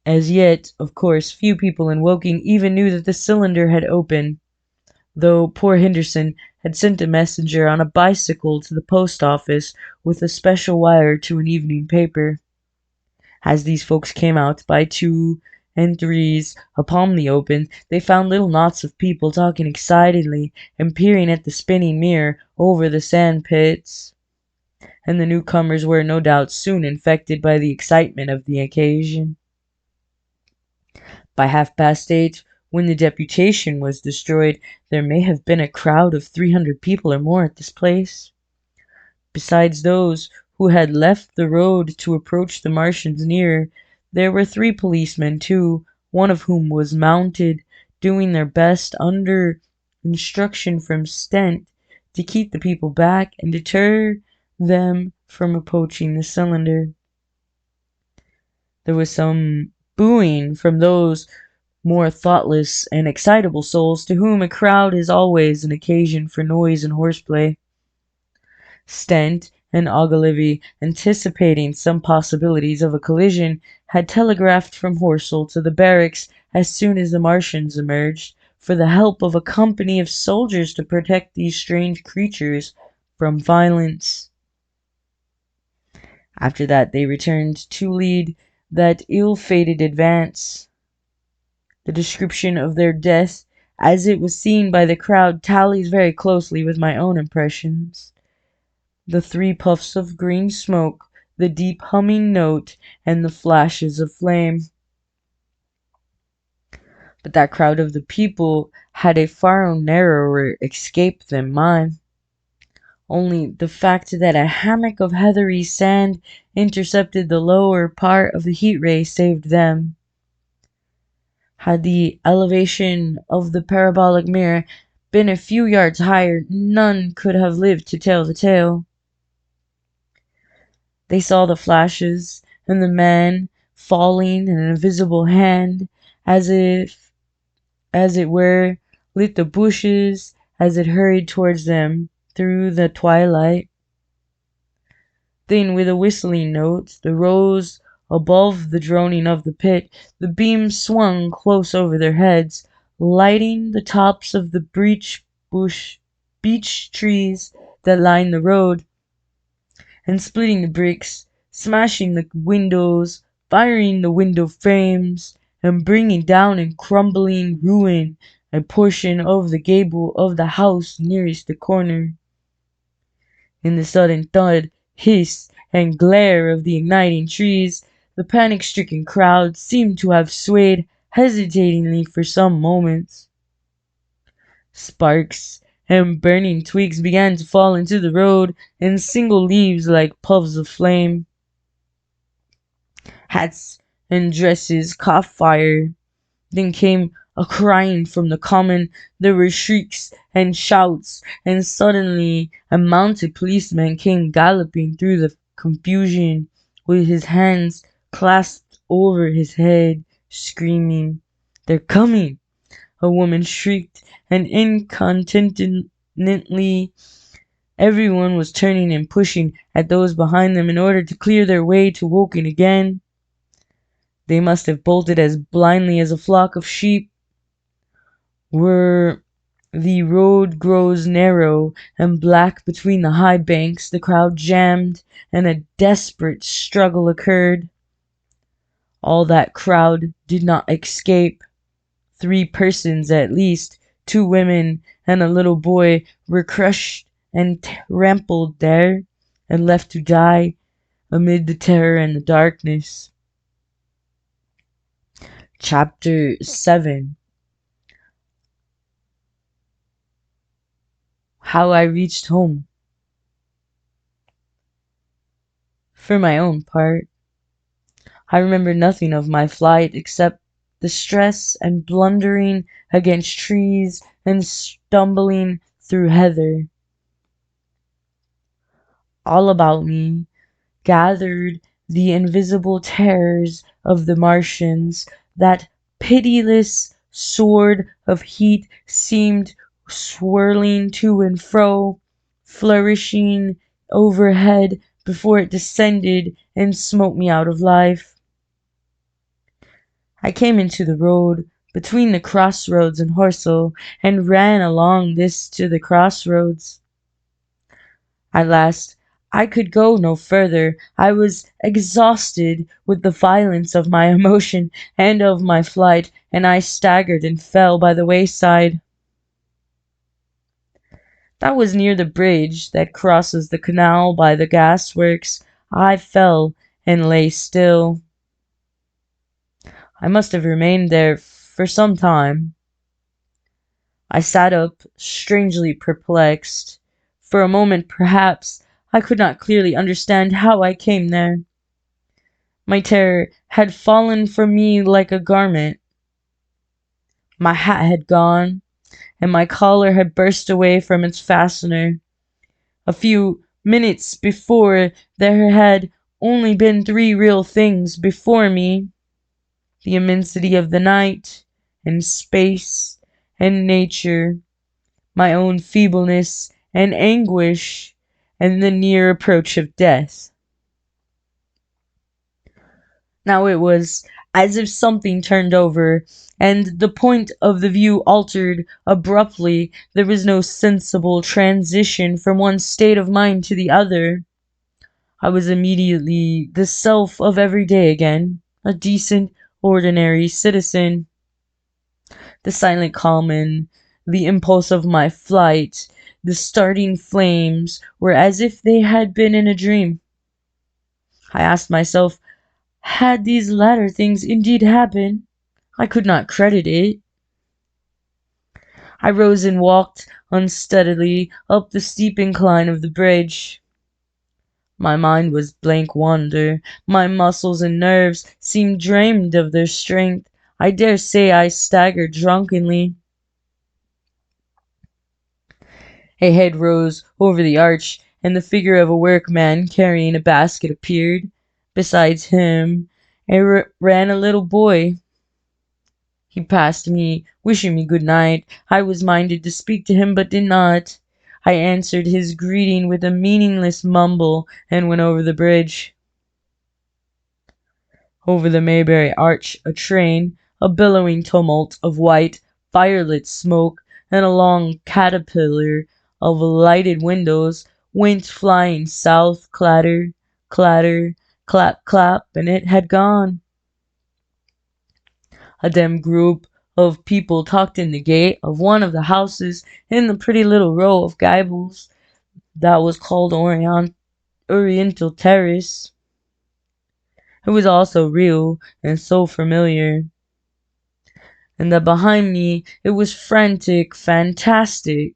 As yet, of course, few people in Woking even knew that the cylinder had opened, though poor Henderson had sent a messenger on a bicycle to the post office with a special wire to an evening paper. As these folks came out by 2 and 3s upon the open, they found little knots of people talking excitedly and peering at the spinning mirror over the sand pits. And the newcomers were no doubt soon infected by the excitement of the occasion. By 8:30, when the deputation was destroyed, there may have been a crowd of 300 people or more at this place. Besides those who had left the road to approach the Martians nearer, there were 3 policemen too, one of whom was mounted, doing their best under instruction from Stent to keep the people back and deter them from approaching the cylinder. There was some booing from those more thoughtless and excitable souls to whom a crowd is always an occasion for noise and horseplay. Stent and Ogilvy, anticipating some possibilities of a collision, had telegraphed from Horsell to the barracks as soon as the Martians emerged, for the help of a company of soldiers to protect these strange creatures from violence. After that they returned to lead that ill-fated advance. The description of their death, as it was seen by the crowd, tallies very closely with my own impressions. The 3 puffs of green smoke, the deep humming note, and the flashes of flame. But that crowd of the people had a far narrower escape than mine. Only the fact that a hammock of heathery sand intercepted the lower part of the heat ray saved them. Had the elevation of the parabolic mirror been a few yards higher, none could have lived to tell the tale. They saw the flashes, and the man falling, and an invisible hand, as it were, lit the bushes as it hurried towards them through the twilight. Then, with a whistling note, that rose above the droning of the pit, the beam swung close over their heads, lighting the tops of the beech trees that lined the road, and splitting the bricks, smashing the windows, firing the window frames, and bringing down in crumbling ruin a portion of the gable of the house nearest the corner. In the sudden thud, hiss, and glare of the igniting trees, the panic-stricken crowd seemed to have swayed hesitatingly for some moments. Sparks and burning twigs began to fall into the road, and single leaves like puffs of flame. Hats and dresses caught fire. Then came a crying from the common. There were shrieks and shouts, and suddenly a mounted policeman came galloping through the confusion with his hands clasped over his head, screaming, "They're coming!" A woman shrieked, and incontinently everyone was turning and pushing at those behind them in order to clear their way to Woking again. They must have bolted as blindly as a flock of sheep. Where the road grows narrow and black between the high banks, the crowd jammed, and a desperate struggle occurred. All that crowd did not escape. 3 persons at least, 2 women and a little boy, were crushed and trampled there, and left to die amid the terror and the darkness. Chapter 7. How I reached home. For my own part, I remember nothing of my flight except the stress and blundering against trees and stumbling through heather. All about me gathered the invisible terrors of the Martians. That pitiless sword of heat seemed swirling to and fro, flourishing overhead before it descended and smote me out of life. I came into the road between the crossroads and Horsell, and ran along this to the crossroads. At last I could go no further. I was exhausted with the violence of my emotion and of my flight, and I staggered and fell by the wayside. That was near the bridge that crosses the canal by the gasworks. I fell and lay still. I must have remained there for some time. I sat up, strangely perplexed. For a moment, perhaps, I could not clearly understand how I came there. My terror had fallen from me like a garment. My hat had gone, and my collar had burst away from its fastener. A few minutes before, there had only been 3 real things before me: the immensity of the night, and space, and nature, my own feebleness and anguish, and the near approach of death. Now it was as if something turned over, and the point of the view altered abruptly. There was no sensible transition from one state of mind to the other. I was immediately the self of every day again, a decent, ordinary citizen. The silent calm and the impulse of my flight, the starting flames, were as if they had been in a dream. I asked myself, had these latter things indeed happened? I could not credit it. I rose and walked unsteadily up the steep incline of the bridge. My mind was blank wonder. My muscles and nerves seemed drained of their strength. I dare say I staggered drunkenly. A head rose over the arch, and the figure of a workman carrying a basket appeared. Besides him ran a little boy. He passed me, wishing me good night. I was minded to speak to him, but did not. I answered his greeting with a meaningless mumble and went over the bridge. Over the Mayberry Arch, a train, a billowing tumult of white, firelit smoke, and a long caterpillar of lighted windows, went flying south, clatter, clatter, clap, clap, and it had gone. A dim group of people talked in the gate of one of the houses in the pretty little row of gables that was called Oriental Terrace. It was all so real and so familiar, and that behind me it was frantic, fantastic.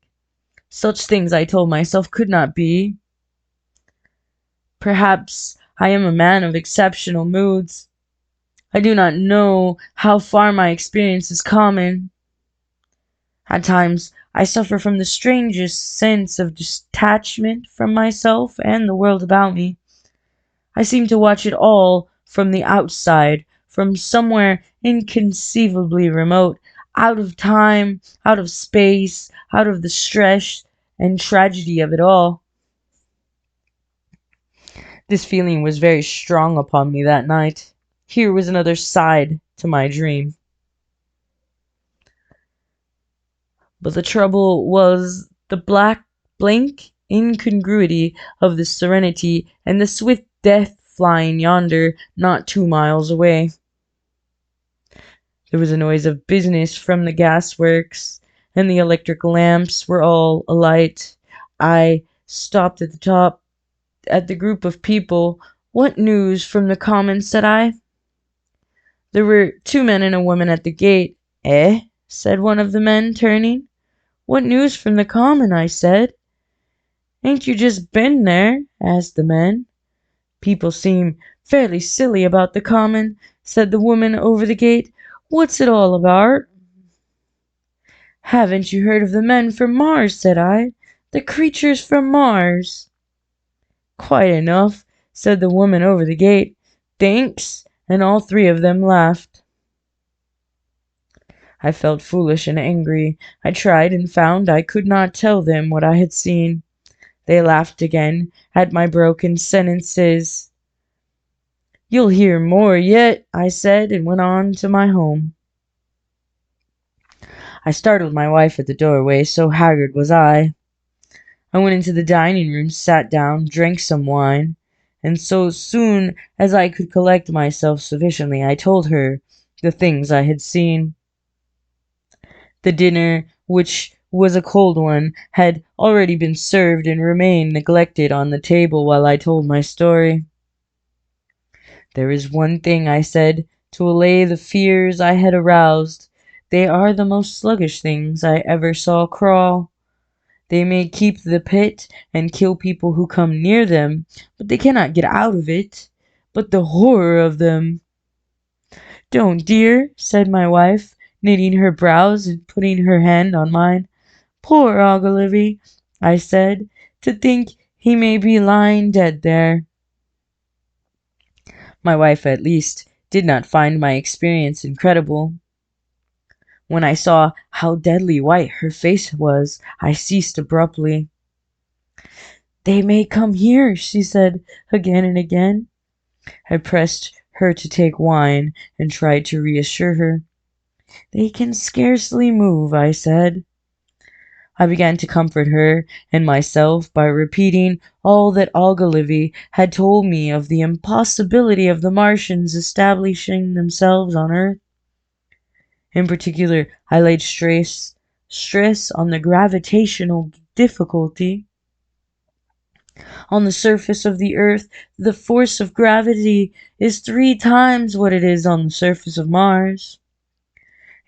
Such things I told myself could not be. Perhaps I am a man of exceptional moods. I do not know how far my experience is common. At times I suffer from the strangest sense of detachment from myself and the world about me. I seem to watch it all from the outside, from somewhere inconceivably remote, out of time, out of space, out of the stress and tragedy of it all. This feeling was very strong upon me that night. Here was another side to my dream. But the trouble was the blank incongruity of the serenity and the swift death flying yonder, not 2 miles away. There was a noise of business from the gasworks, and the electric lamps were all alight. I stopped at the group of people. "What news from the common?" said I. There were 2 men and a woman at the gate. "Eh?" said one of the men, turning. "What news from the common?" I said. "Ain't you just been there?" asked the men. "People seem fairly silly about the common," said the woman over the gate. "What's it all about?" "Haven't you heard of the men from Mars?" said I. "The creatures from Mars." "Quite enough," said the woman over the gate. "Thanks," and all three of them laughed. I felt foolish and angry. I tried and found I could not tell them what I had seen. They laughed again at my broken sentences. "You'll hear more yet," I said, and went on to my home. I startled my wife at the doorway, so haggard was I. I went into the dining room, sat down, drank some wine, and so soon as I could collect myself sufficiently, I told her the things I had seen. The dinner, which was a cold one, had already been served and remained neglected on the table while I told my story. "There is one thing," I said, "to allay the fears I had aroused. They are the most sluggish things I ever saw crawl. They may keep the pit and kill people who come near them, but they cannot get out of it. But the horror of them!" "Don't, dear," said my wife, knitting her brows and putting her hand on mine. "Poor Ogilvy," I said, "to think he may be lying dead there." My wife, at least, did not find my experience incredible. When I saw how deadly white her face was, I ceased abruptly. "They may come here," she said again and again. I pressed her to take wine and tried to reassure her. "They can scarcely move," I said. I began to comfort her and myself by repeating all that Ogilvy had told me of the impossibility of the Martians establishing themselves on Earth. In particular, I laid stress on the gravitational difficulty. On the surface of the Earth, the force of gravity is 3 times what it is on the surface of Mars.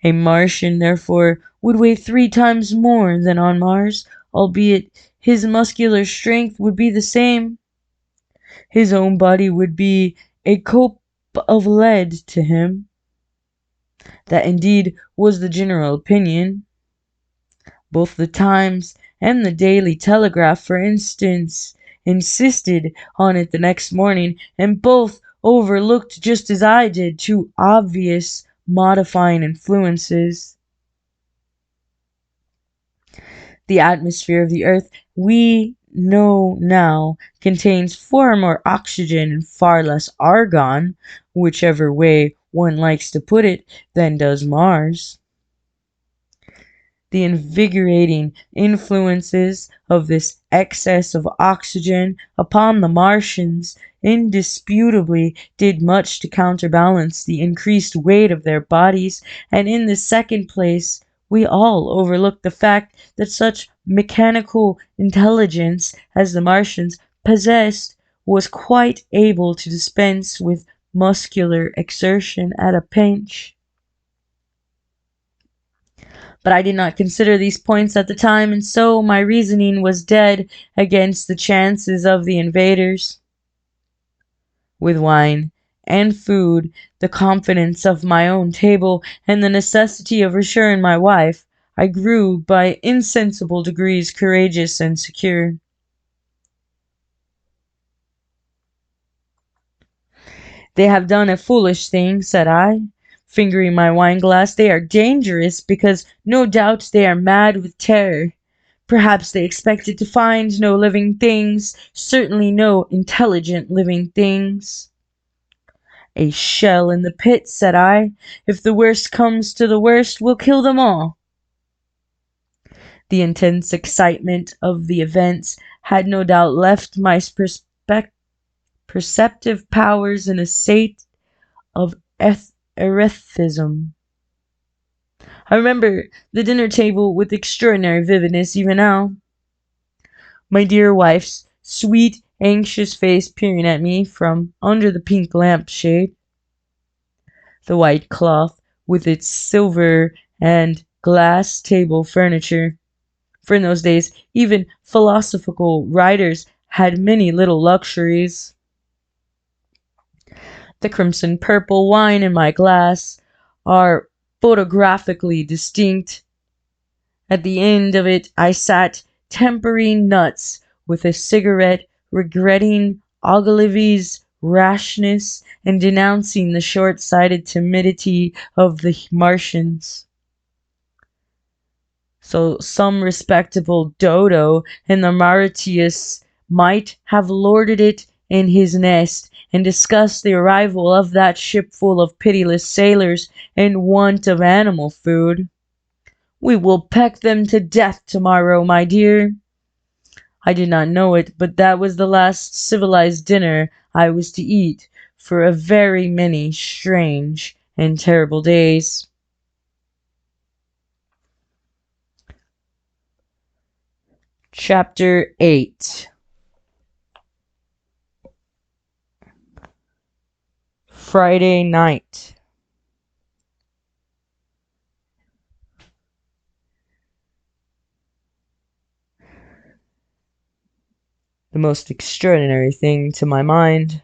A Martian, therefore, would weigh 3 times more than on Mars, albeit his muscular strength would be the same. His own body would be a cope of lead to him. That indeed was the general opinion. Both the Times and the Daily Telegraph, for instance, insisted on it the next morning, and both overlooked, just as I did, two obvious modifying influences. The atmosphere of the Earth, we know now, contains far more oxygen and far less argon, whichever way one likes to put it, than does Mars. The invigorating influences of this excess of oxygen upon the Martians indisputably did much to counterbalance the increased weight of their bodies, and in the second place, we all overlook the fact that such mechanical intelligence as the Martians possessed was quite able to dispense with muscular exertion at a pinch. But I did not consider these points at the time, and so my reasoning was dead against the chances of the invaders. With wine and food, the confidence of my own table, and the necessity of reassuring my wife, I grew by insensible degrees courageous and secure. They have done a foolish thing, said I, fingering my wine-glass. They are dangerous because no doubt they are mad with terror. Perhaps they expected to find no living things, certainly no intelligent living things. A shell in the pit, said I. If the worst comes to the worst, we'll kill them all. The intense excitement of the events had no doubt left my perceptive powers in a state of erethism. I remember the dinner table with extraordinary vividness even now. My dear wife's sweet, anxious face peering at me from under the pink lampshade. The white cloth with its silver and glass table furniture. For in those days, even philosophical writers had many little luxuries. The crimson purple wine in my glass are photographically distinct. At the end of it I sat tempering nuts with a cigarette, regretting Ogilvy's rashness and denouncing the short-sighted timidity of the Martians. So some respectable dodo in the Mauritius might have lorded it in his nest, and discussed the arrival of that ship full of pitiless sailors in want of animal food. We will peck them to death tomorrow, my dear. I did not know it, but that was the last civilized dinner I was to eat for a very many strange and terrible days. Chapter 8. Friday night. The most extraordinary thing to my mind,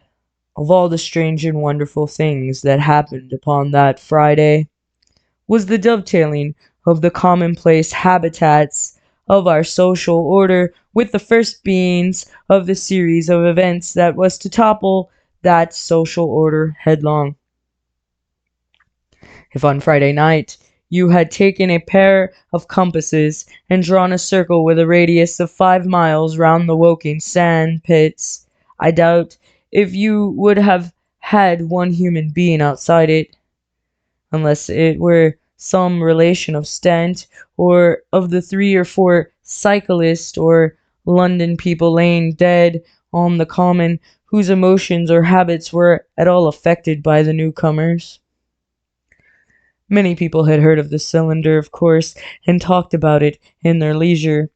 of all the strange and wonderful things that happened upon that Friday, was the dovetailing of the commonplace habitats of our social order with the first beings of the series of events that was to topple that social order headlong. If on Friday night you had taken a pair of compasses and drawn a circle with a radius of 5 miles round the Woking sand pits, I doubt if you would have had one human being outside it, unless it were some relation of Stent, or of the 3 or 4 cyclists or London people laying dead on the common, whose emotions or habits were at all affected by the newcomers. Many people had heard of the cylinder, of course, and talked about it in their leisure,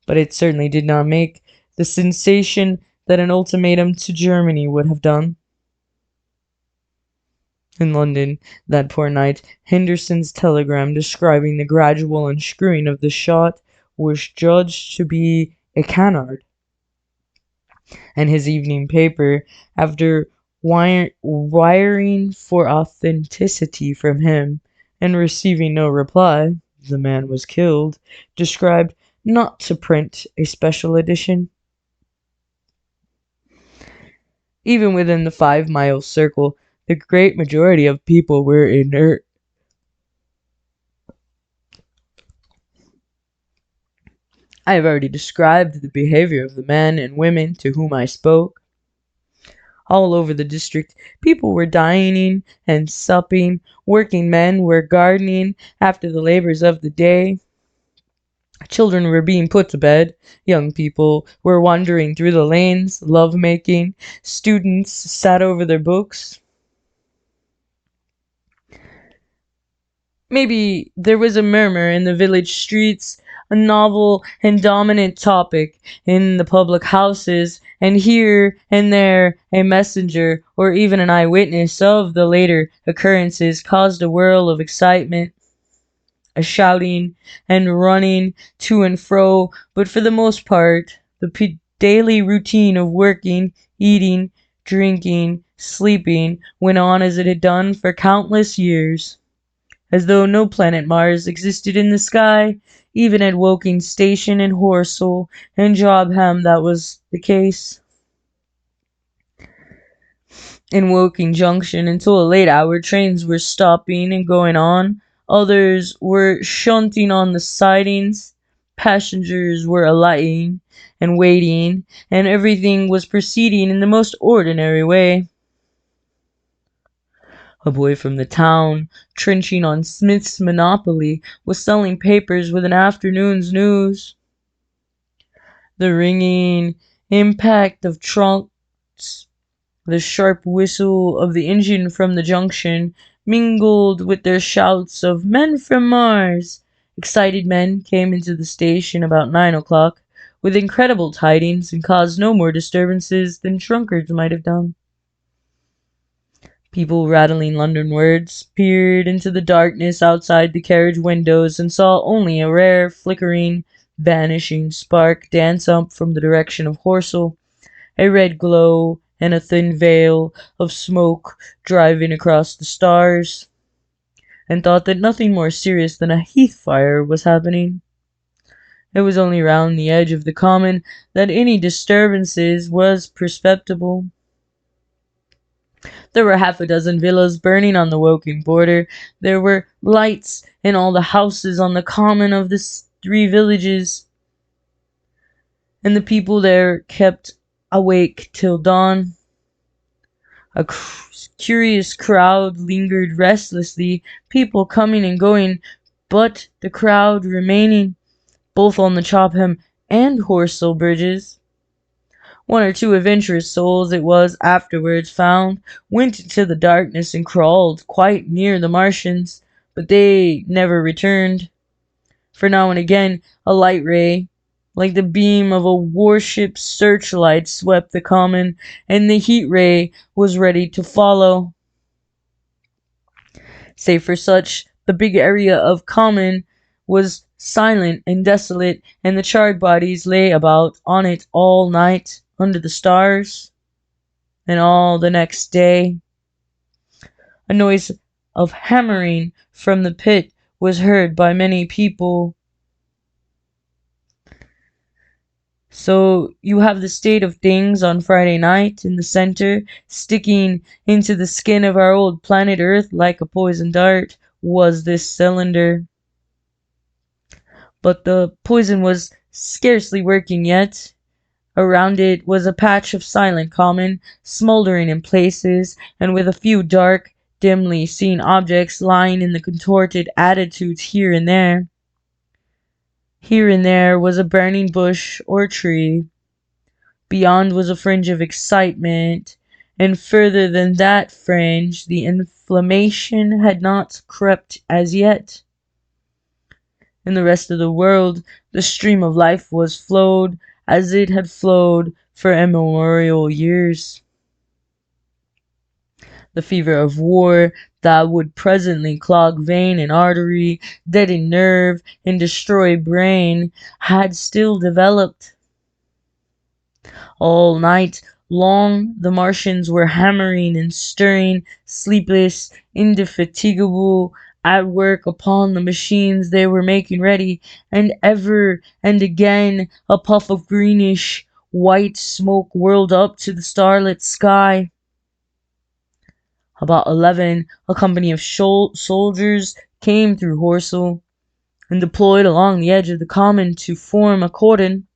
but it certainly did not make the sensation that an ultimatum to Germany would have done. In London, that poor night, Henderson's telegram describing the gradual unscrewing of the shot was judged to be a canard, and his evening paper, after wiring for authenticity from him, and receiving no reply, the man was killed, described not to print a special edition. Even within the 5 mile circle, the great majority of people were inert. I have already described the behavior of the men and women to whom I spoke. All over the district, people were dining and supping, working men were gardening after the labors of the day, children were being put to bed, young people were wandering through the lanes, love making, students sat over their books. Maybe there was a murmur in the village streets, a novel and dominant topic in the public houses, and here and there a messenger or even an eyewitness of the later occurrences caused a whirl of excitement, a shouting and running to and fro, but for the most part, the daily routine of working, eating, drinking, sleeping went on as it had done for countless years, as though no planet Mars existed in the sky. Even at Woking Station in Horsell and Jobham that was the case. In Woking Junction, until a late hour, trains were stopping and going on. Others were shunting on the sidings. Passengers were alighting and waiting, and everything was proceeding in the most ordinary way. A boy from the town, trenching on Smith's Monopoly, was selling papers with an afternoon's news. The ringing impact of trunks, the sharp whistle of the engine from the junction, mingled with their shouts of "Men from Mars." Excited men came into the station about 9 o'clock with incredible tidings and caused no more disturbances than drunkards might have done. People rattling London words peered into the darkness outside the carriage windows and saw only a rare, flickering, vanishing spark dance up from the direction of Horsell, a red glow and a thin veil of smoke driving across the stars, and thought that nothing more serious than a heath fire was happening. It was only round the edge of the common that any disturbances was perceptible. There were half a dozen villas burning on the Woking border. There were lights in all the houses on the common of the 3 villages, and the people there kept awake till dawn. A curious crowd lingered restlessly, people coming and going, but the crowd remaining, both on the Chopham and Horsell bridges. 1 or 2 adventurous souls, it was afterwards found, went into the darkness and crawled quite near the Martians, but they never returned. For now and again a light ray, like the beam of a warship's searchlight, swept the common, and the heat ray was ready to follow. Save for such, the big area of common was silent and desolate, and the charred bodies lay about on it all night under the stars, and all the next day. A noise of hammering from the pit was heard by many people. So you have the state of things on Friday night in the center, sticking into the skin of our old planet Earth like a poison dart, was this cylinder. But the poison was scarcely working yet. Around it was a patch of silent common, smoldering in places, and with a few dark, dimly seen objects lying in the contorted attitudes here and there. Here and there was a burning bush or tree. Beyond was a fringe of excitement, and further than that fringe the inflammation had not crept as yet. In the rest of the world the stream of life was flowed as it had flowed for immemorial years. The fever of war that would presently clog vein and artery, deaden nerve, and destroy brain had still developed. All night long the Martians were hammering and stirring, sleepless, indefatigable, at work upon the machines they were making ready, and ever and again a puff of greenish white smoke whirled up to the starlit sky. About 11, a company of soldiers came through Horsell and deployed along the edge of the common to form a cordon.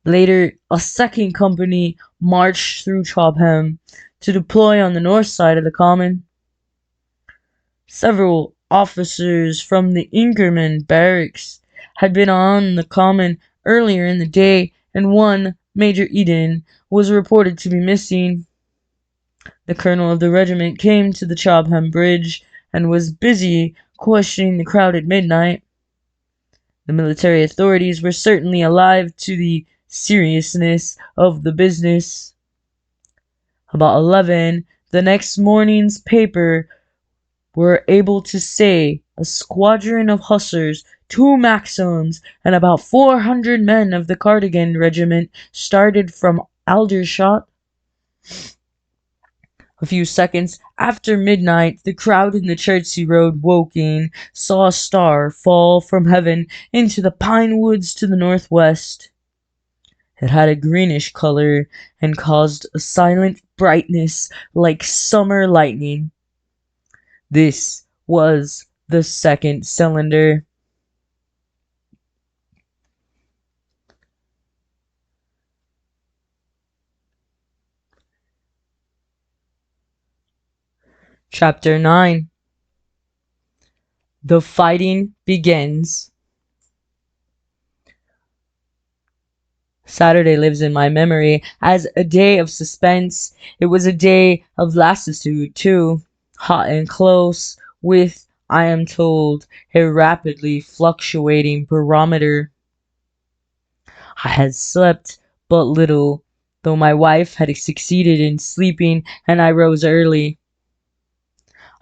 Later, a second company marched through Clothbound to deploy on the north side of the common. Several officers from the Inkerman barracks had been on the common earlier in the day, and one, Major Eden, was reported to be missing. The colonel of the regiment came to the Clothbound bridge and was busy questioning the crowd at midnight. The military authorities were certainly alive to the seriousness of the business. About 11, the next morning's paper were able to say a squadron of hussars, 2 Maxims, and about 400 men of the Cardigan regiment started from Aldershot. A few seconds after midnight, the crowd in the Chertsey Road Woking saw a star fall from heaven into the pine woods to the northwest. It had a greenish color and caused a silent brightness like summer lightning. This was the second cylinder. Chapter 9. The fighting begins. Saturday lives in my memory as a day of suspense. It was a day of lassitude, too, hot and close, with, I am told, a rapidly fluctuating barometer. I had slept but little, though my wife had succeeded in sleeping, and I rose early.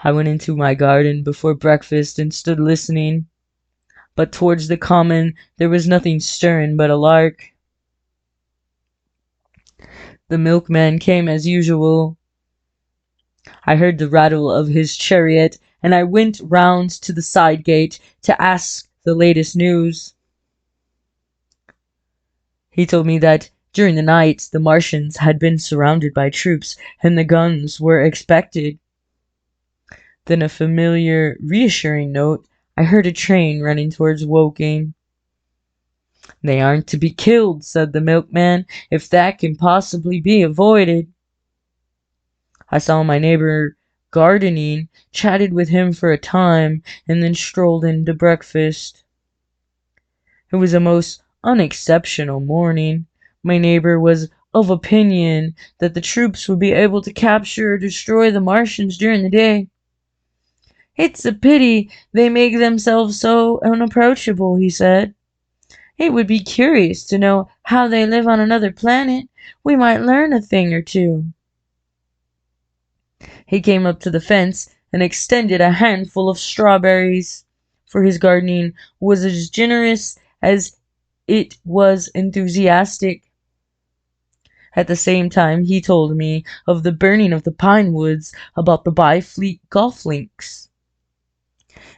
I went into my garden before breakfast and stood listening, but towards the common there was nothing stirring but a lark. The milkman came as usual. I heard the rattle of his chariot, and I went round to the side gate to ask the latest news. He told me that during the night the Martians had been surrounded by troops, and the guns were expected. Then a familiar, reassuring note, I heard a train running towards Woking. "They aren't to be killed," said the milkman, "if that can possibly be avoided." I saw my neighbor gardening, chatted with him for a time, and then strolled in to breakfast. It was a most unexceptional morning. My neighbor was of opinion that the troops would be able to capture or destroy the Martians during the day. "It's a pity they make themselves so unapproachable," he said. "It would be curious to know how they live on another planet. We might learn a thing or two." He came up to the fence and extended a handful of strawberries, for his gardening was as generous as it was enthusiastic. At the same time he told me of the burning of the pine woods about the Byfleet golf links.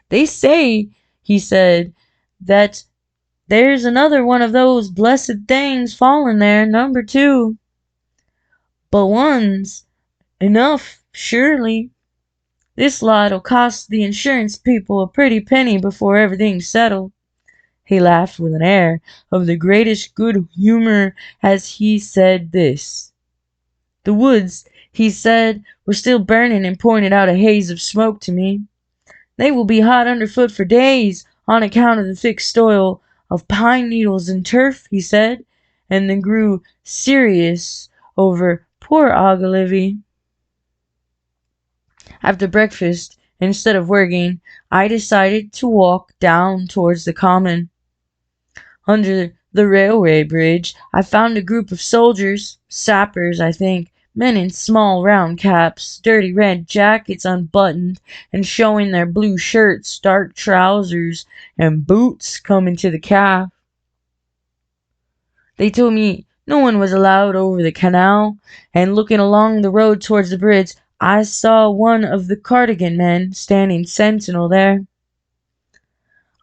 "They say," he said, "that there's another one of those blessed things fallen there, number 2. But one's enough, surely. This lot'll cost the insurance people a pretty penny before everything's settled." He laughed with an air of the greatest good humor as he said this. The woods, he said, were still burning, and pointed out a haze of smoke to me. "They will be hot underfoot for days, on account of the thick soil of pine needles and turf," he said, and then grew serious over poor Ogilvy. After breakfast, instead of working, I decided to walk down towards the common. Under the railway bridge I found a group of soldiers, sappers, I think, men in small round caps, dirty red jackets unbuttoned and showing their blue shirts, dark trousers, and boots coming to the calf. They told me No one was allowed over the canal, and looking along the road towards the bridge, I saw one of the cardigan men standing sentinel there.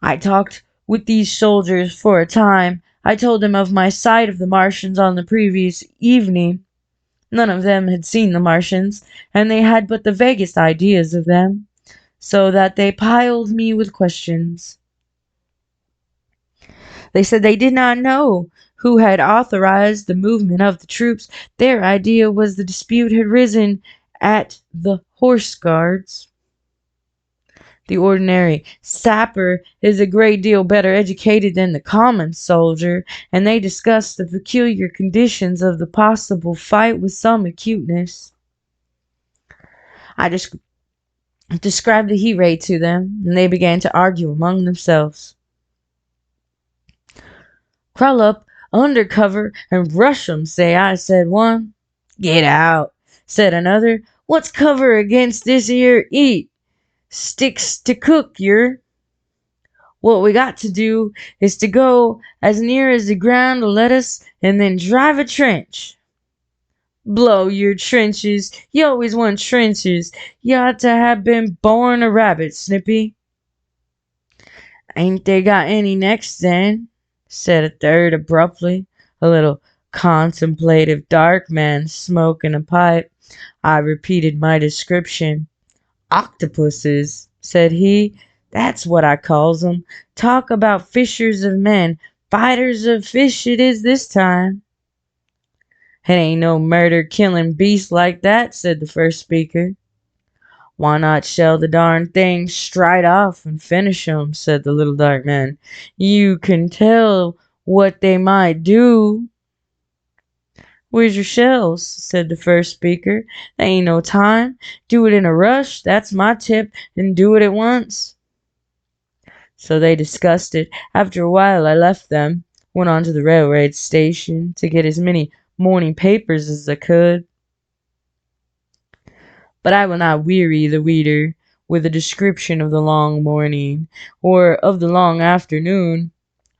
I talked with these soldiers for a time. I told them of my sight of the Martians on the previous evening. None of them had seen the Martians, and they had but the vaguest ideas of them, so that they piled me with questions. They said they did not know who had authorized the movement of the troops. Their idea was the dispute had risen at the Horse Guards. The ordinary sapper is a great deal better educated than the common soldier, and they discussed the peculiar conditions of the possible fight with some acuteness. I described the heat ray to them, and they began to argue among themselves. "Crawl up under cover and rush 'em, say I," said one. "Get out," said another. "What's cover against this here heat? Sticks to cook yer. What we got to do is to go as near as the ground'll let us, and then drive a trench." "Blow your trenches! You always want trenches. You ought to have been born a rabbit, Snippy." "Ain't they got any next then?" said a third abruptly, a little contemplative dark man smoking a pipe. I repeated my description. "Octopuses," said he. "That's what I calls 'em. Talk about fishers of men. Fighters of fish it is this time." "It ain't no murder killing beast like that," said the first speaker. "Why not shell the darn things straight off and finish 'em," said the little dark man. "You can tell what they might do." "Where's your shells?" said the first speaker. "There ain't no time. Do it in a rush, that's my tip, and do it at once." So they discussed it. After a while I left them, went on to the railroad station to get as many morning papers as I could. But I will not weary the reader with a description of the long morning, or of the long afternoon.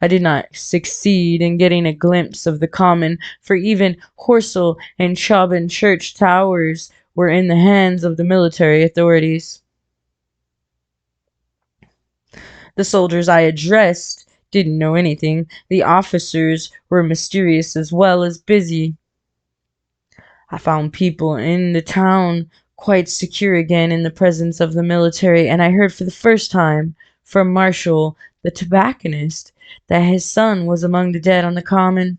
I did not succeed in getting a glimpse of the common, for even Horsell and Chobham church towers were in the hands of the military authorities. The soldiers I addressed didn't know anything. The officers were mysterious as well as busy. I found people in the town quite secure again in the presence of the military, and I heard for the first time from Marshall, the tobacconist, that his son was among the dead on the common.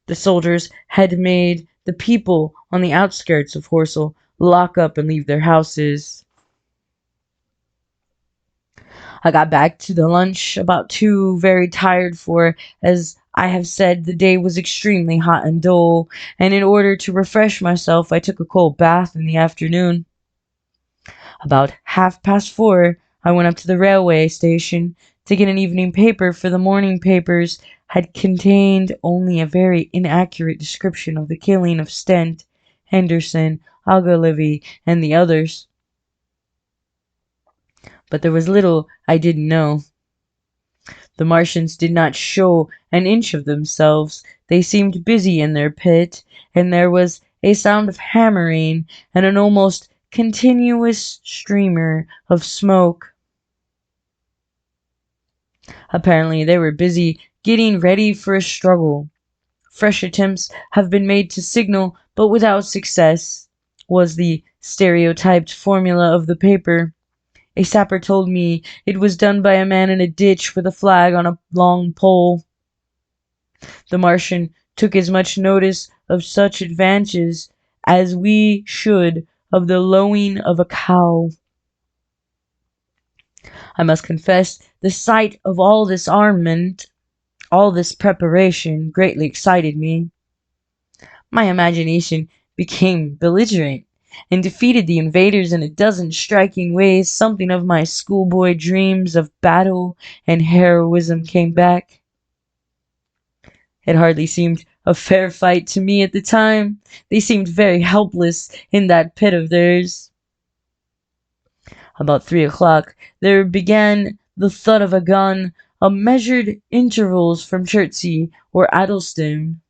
The soldiers had made the people on the outskirts of Horsell lock up and leave their houses. I got back to the lunch about 2, very tired, for, as I have said, the day was extremely hot and dull, and in order to refresh myself I took a cold bath in the afternoon. About 4:30 I went up to the railway station to get an evening paper, for the morning papers had contained only a very inaccurate description of the killing of Stent, Henderson, Ogilvy, and the others. But there was little I didn't know. The Martians did not show an inch of themselves. They seemed busy in their pit, and there was a sound of hammering and an almost continuous streamer of smoke. Apparently they were busy getting ready for a struggle. Fresh attempts have been made to signal, but without success, was the stereotyped formula of the paper. A sapper told me it was done by a man in a ditch with a flag on a long pole. The Martian took as much notice of such advances as we should of the lowing of a cow. I must confess the sight of all this armament, all this preparation, greatly excited me. My imagination became belligerent, and defeated the invaders in a dozen striking ways. Something of my schoolboy dreams of battle and heroism came back. It hardly seemed a fair fight to me at the time. They seemed very helpless in that pit of theirs. About 3 o'clock there began the thud of a gun. measured intervals from Chertsey or Addlestone.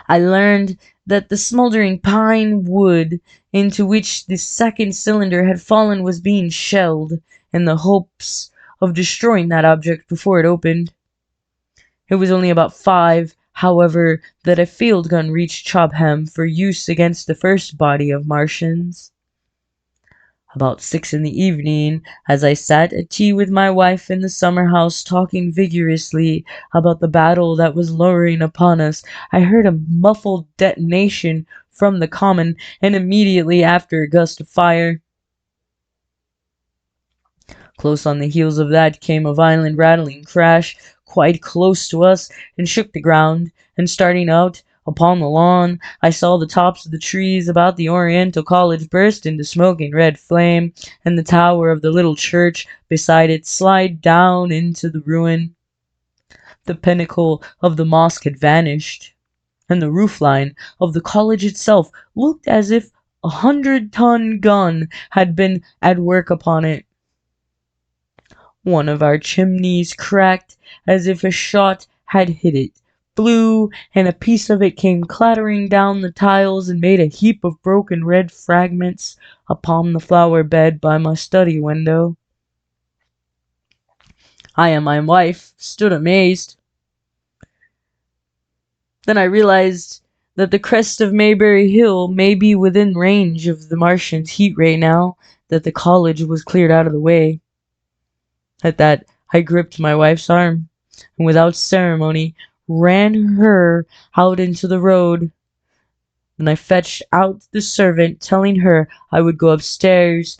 I learned that the smoldering pine wood into which the second cylinder had fallen was being shelled in the hopes of destroying that object before it opened. It was only about 5, however, that a field gun reached Chobham for use against the first body of Martians. About 6 in the evening, as I sat at tea with my wife in the summer house talking vigorously about the battle that was lowering upon us, I heard a muffled detonation from the common, and immediately after a gust of fire. Close on the heels of that came a violent rattling crash, quite close to us, and shook the ground, and starting out upon the lawn, I saw the tops of the trees about the Oriental College burst into smoking red flame, and the tower of the little church beside it slide down into the ruin. The pinnacle of the mosque had vanished, and the roofline of the college itself looked as if 100-ton gun had been at work upon it. One of our chimneys cracked as if a shot had hit it, blew, and a piece of it came clattering down the tiles and made a heap of broken red fragments upon the flower bed by my study window. I and my wife stood amazed. Then I realized that the crest of Mayberry Hill may be within range of the Martian's heat ray now that the college was cleared out of the way. At that, I gripped my wife's arm, and without ceremony ran her out into the road. Then I fetched out the servant, telling her I would go upstairs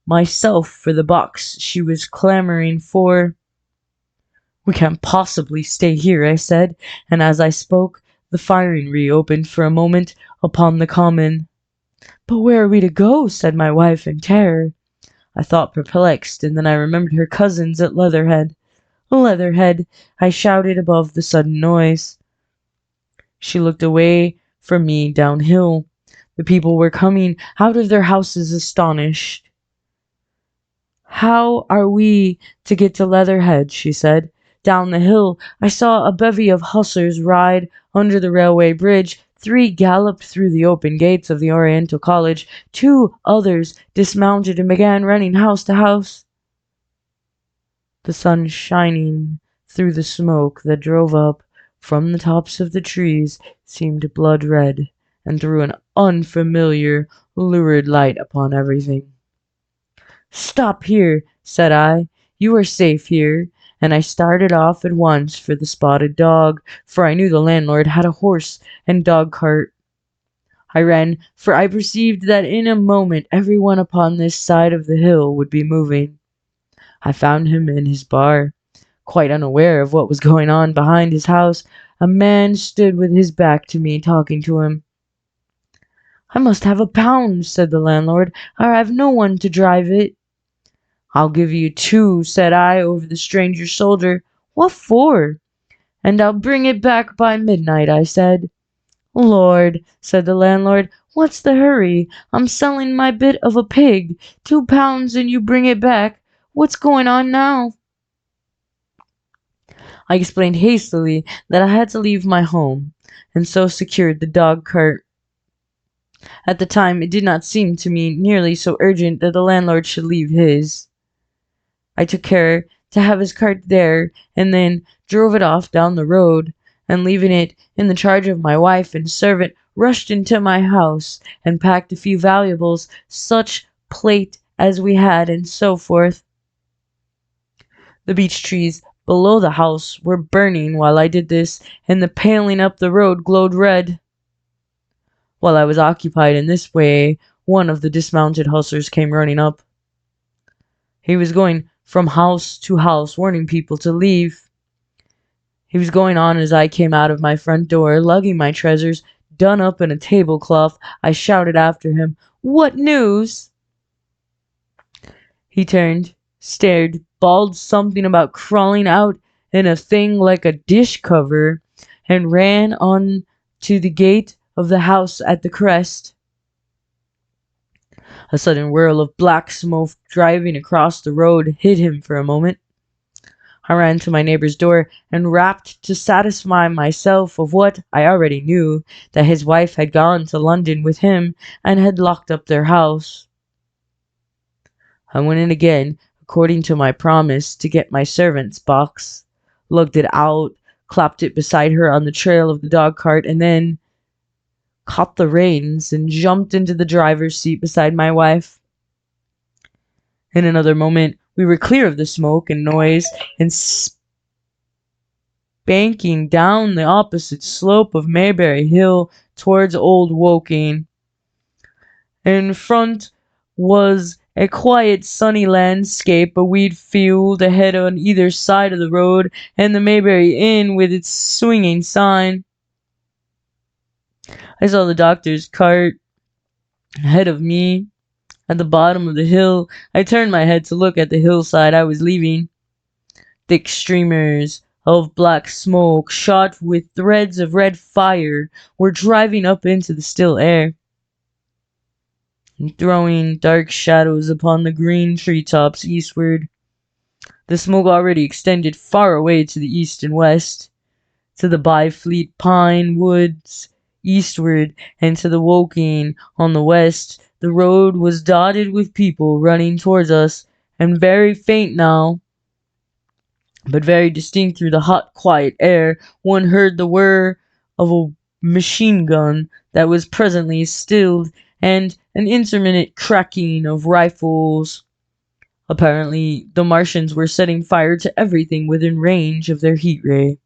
myself for the box she was clamoring for. "We can't possibly stay here," I said, and as I spoke, the firing reopened for a moment upon the common. "But where are we to go?" said my wife in terror. I thought perplexed, and then I remembered her cousins at Leatherhead. "Leatherhead!" I shouted above the sudden noise. She looked away from me downhill. The people were coming out of their houses astonished. "How are we to get to Leatherhead?" she said. "Down the hill. I saw a bevy of hussars ride under the railway bridge. 3 galloped through the open gates of the Oriental College. 2 others dismounted and began running house to house." The sun shining through the smoke that drove up from the tops of the trees seemed blood red, and threw an unfamiliar, lurid light upon everything. "Stop here," said I. "You are safe here," and I started off at once for the Spotted Dog, for I knew the landlord had a horse and dog-cart. I ran, for I perceived that in a moment everyone upon this side of the hill would be moving. I found him in his bar, quite unaware of what was going on behind his house. A man stood with his back to me, talking to him. "I must have £1," said the landlord, "or I've no one to drive it." "I'll give you 2, said I over the stranger's shoulder. "What for?" "And I'll bring it back by midnight," I said. "Lord," said the landlord, "what's the hurry? I'm selling my bit of a pig. £2 and you bring it back. What's going on now?" I explained hastily that I had to leave my home, and so secured the dog-cart. At the time it did not seem to me nearly so urgent that the landlord should leave his. I took care to have his cart there, and then drove it off down the road, and leaving it in the charge of my wife and servant, rushed into my house, and packed a few valuables, such plate as we had, and so forth. The beech trees below the house were burning while I did this, and the paling up the road glowed red. While I was occupied in this way, one of the dismounted hussars came running up. He was going from house to house, warning people to leave. He was going on as I came out of my front door, lugging my treasures, done up in a tablecloth. I shouted after him, "What news?" He turned, stared, bawled something about crawling out in a thing like a dish cover, and ran on to the gate of the house at the crest. A sudden whirl of black smoke driving across the road hid him for a moment. I ran to my neighbor's door and rapped to satisfy myself of what I already knew, that his wife had gone to London with him and had locked up their house. I went in again, according to my promise, to get my servant's box, lugged it out, clapped it beside her on the trail of the dog cart, and then caught the reins and jumped into the driver's seat beside my wife. In another moment, we were clear of the smoke and noise and spanking down the opposite slope of Maybury Hill towards Old Woking. In front was a quiet, sunny landscape, a wheat field ahead on either side of the road, and the Maybury Inn with its swinging sign. I saw the doctor's cart ahead of me at the bottom of the hill. I turned my head to look at the hillside I was leaving. Thick streamers of black smoke, shot with threads of red fire, were driving up into the still air, and throwing dark shadows upon the green treetops eastward. The smoke already extended far away to the east and west, to the Byfleet pine woods eastward, and to the Woking on the west. The road was dotted with people running towards us, and very faint now, but very distinct through the hot, quiet air. One heard the whir of a machine gun that was presently stilled, and an intermittent cracking of rifles. Apparently, the Martians were setting fire to everything within range of their heat ray.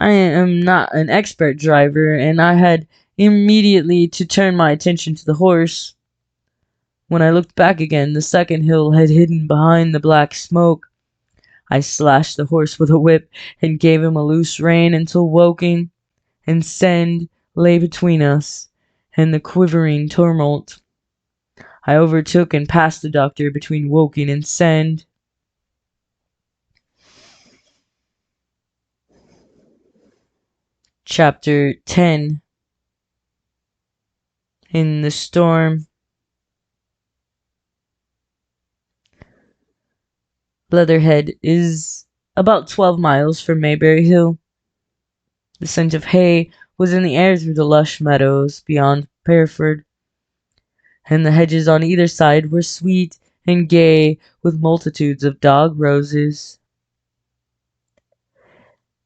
I am not an expert driver, and I had immediately to turn my attention to the horse. When I looked back again, the second hill had hidden behind the black smoke. I slashed the horse with a whip and gave him a loose rein until Woking and Send lay between us and the quivering tumult. I overtook and passed the doctor between Woking and Send. Chapter 10. In the Storm. Leatherhead is about 12 miles from Maybury Hill. The scent of hay was in the air through the lush meadows beyond Pereford, and the hedges on either side were sweet and gay with multitudes of dog roses.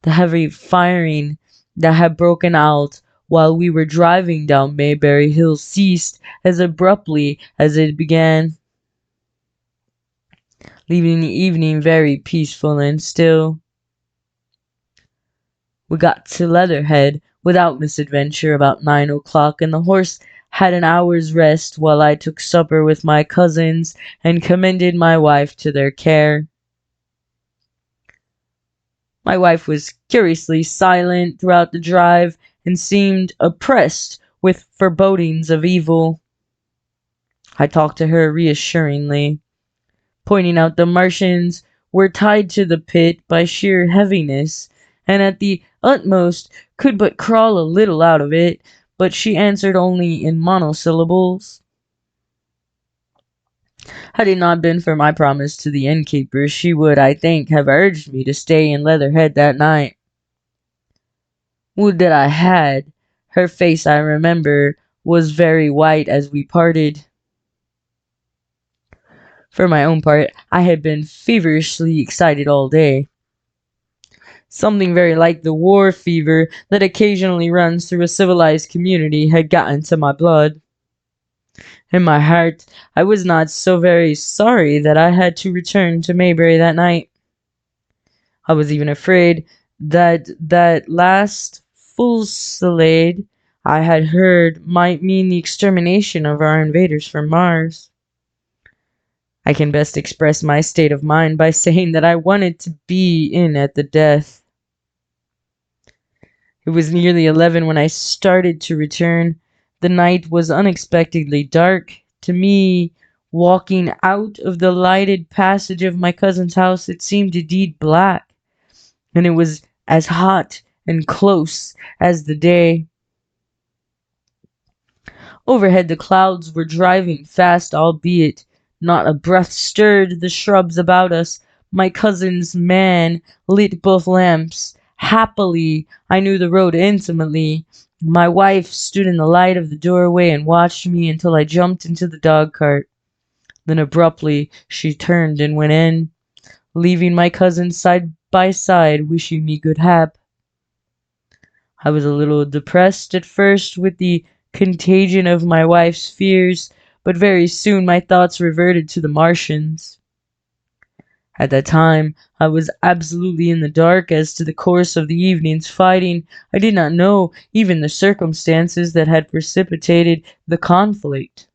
The heavy firing that had broken out while we were driving down Maybury Hill ceased as abruptly as it began, leaving the evening very peaceful and still. We got to Leatherhead without misadventure about 9 o'clock, and the horse had an hour's rest while I took supper with my cousins and commended my wife to their care. My wife was curiously silent throughout the drive and seemed oppressed with forebodings of evil. I talked to her reassuringly, pointing out the Martians were tied to the pit by sheer heaviness, and at the utmost could but crawl a little out of it, but she answered only in monosyllables. Had it not been for my promise to the innkeeper, she would, I think, have urged me to stay in Leatherhead that night. Would that I had. Her face, I remember, was very white as we parted. For my own part, I had been feverishly excited all day. Something very like the war fever that occasionally runs through a civilized community had got into my blood. In my heart, I was not so very sorry that I had to return to Maybury that night. I was even afraid that that last fusillade I had heard might mean the extermination of our invaders from Mars. I can best express my state of mind by saying that I wanted to be in at the death. It was nearly 11 when I started to return. The night was unexpectedly dark. To me, walking out of the lighted passage of my cousin's house, it seemed indeed black, and it was as hot and close as the day. Overhead the clouds were driving fast, albeit not a breath stirred the shrubs about us, My cousin's man lit both lamps. Happily, I knew the road intimately. My wife stood in the light of the doorway and watched me until I jumped into the dog cart. Then abruptly she turned and went in, leaving my cousins side by side, wishing me good hap. I was a little depressed at first with the contagion of my wife's fears, but very soon my thoughts reverted to the Martians. At that time, I was absolutely in the dark as to the course of the evening's fighting. I did not know even the circumstances that had precipitated the conflict.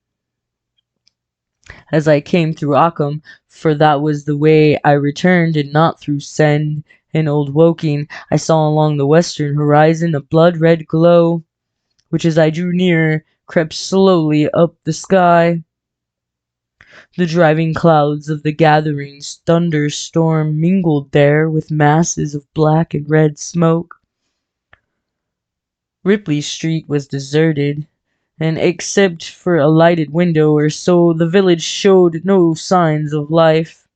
As I came through Occam, for that was the way I returned, and not through Send and Old Woking, I saw along the western horizon a blood-red glow, which as I drew nearer crept slowly up the sky. The driving clouds of the gathering thunderstorm mingled there with masses of black and red smoke. Ripley Street was deserted, and except for a lighted window or so, the village showed no signs of life.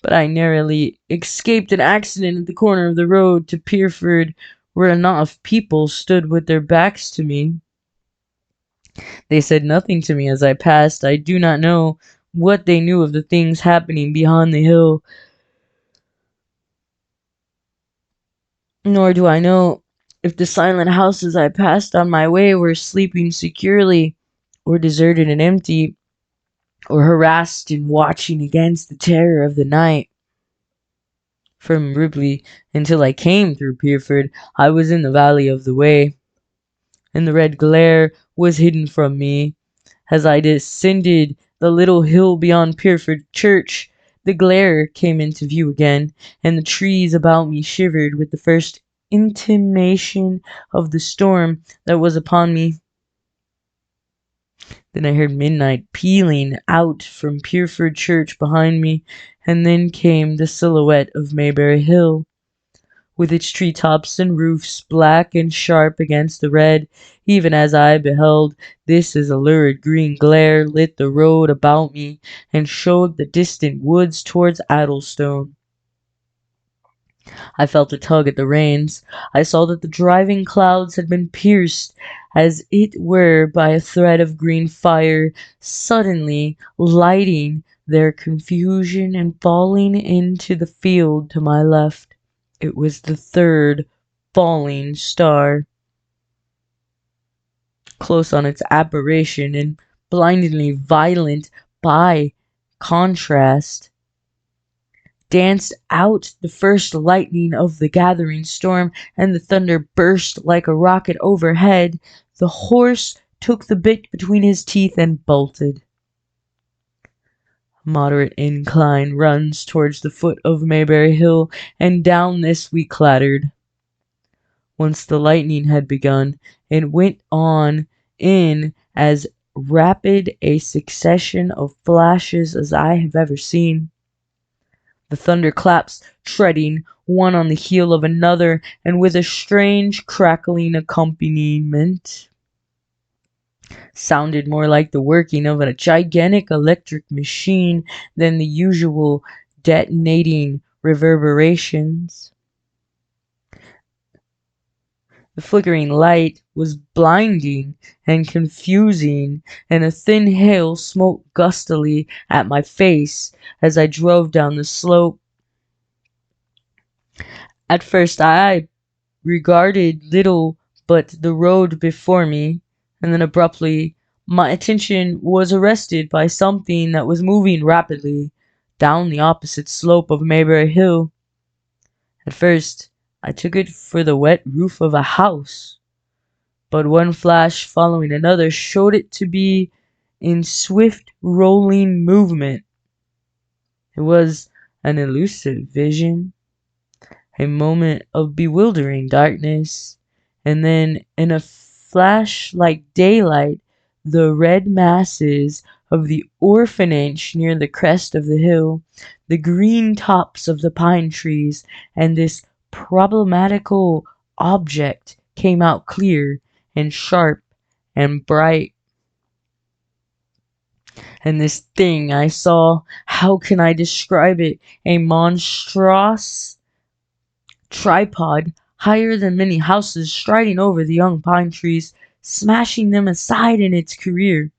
But I narrowly escaped an accident at the corner of the road to Pierford, where a knot of people stood with their backs to me. They said nothing to me as I passed. I do not know what they knew of the things happening beyond the hill, nor do I know if the silent houses I passed on my way were sleeping securely, or deserted and empty, or harassed and watching against the terror of the night. From Ripley until I came through Pierford, I was in the valley of the Way, and the red glare was hidden from me. As I descended the little hill beyond Pierford Church, the glare came into view again, and the trees about me shivered with the first intimation of the storm that was upon me. Then I heard midnight pealing out from Pierford Church behind me, and then came the silhouette of Maybury Hill, with its treetops and roofs black and sharp against the red, even as I beheld. This a lurid green glare lit the road about me, and showed the distant woods towards Addlestone. I felt a tug at the reins. I saw that the driving clouds had been pierced, as it were, by a thread of green fire, suddenly lighting their confusion and falling into the field to my left. It was the third falling star. Close on its apparition, and blindingly violent by contrast, danced out the first lightning of the gathering storm, and the thunder burst like a rocket overhead. The horse took the bit between his teeth and bolted. A moderate incline runs towards the foot of Maybury Hill, and down this we clattered. Once the lightning had begun, it went on in as rapid a succession of flashes as I have ever seen. The thunderclaps treading one on the heel of another, and with a strange crackling accompaniment, sounded more like the working of a gigantic electric machine than the usual detonating reverberations. The flickering light was blinding and confusing, and a thin hail smote gustily at my face as I drove down the slope. At first I regarded little but the road before me, and then abruptly my attention was arrested by something that was moving rapidly down the opposite slope of Maybury Hill. At first I took it for the wet roof of a house, but one flash following another showed it to be in swift rolling movement. It was an elusive vision, a moment of bewildering darkness, and then in a flash like daylight, the red masses of the orphanage near the crest of the hill, the green tops of the pine trees, and this problematical object came out clear and sharp and bright. And this thing I saw, how can I describe it? A monstrous tripod higher than many houses, striding over the young pine trees, smashing them aside in its career.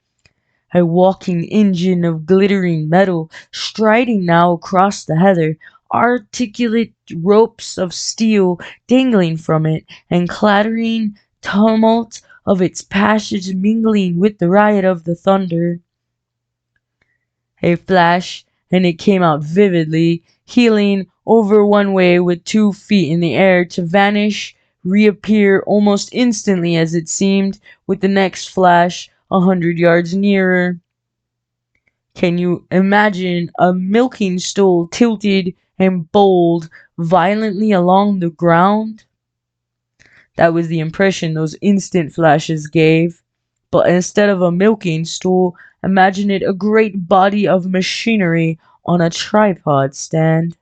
A walking engine of glittering metal, striding now across the heather, articulate ropes of steel dangling from it, and clattering tumult of its passage mingling with the riot of the thunder. A flash, and it came out vividly, heeling over one way with 2 feet in the air to vanish, reappear almost instantly as it seemed, with the next flash 100 yards nearer. Can you imagine a milking stool tilted and bowled violently along the ground? That was the impression those instant flashes gave. But instead of a milking stool, imagine it a great body of machinery on a tripod stand.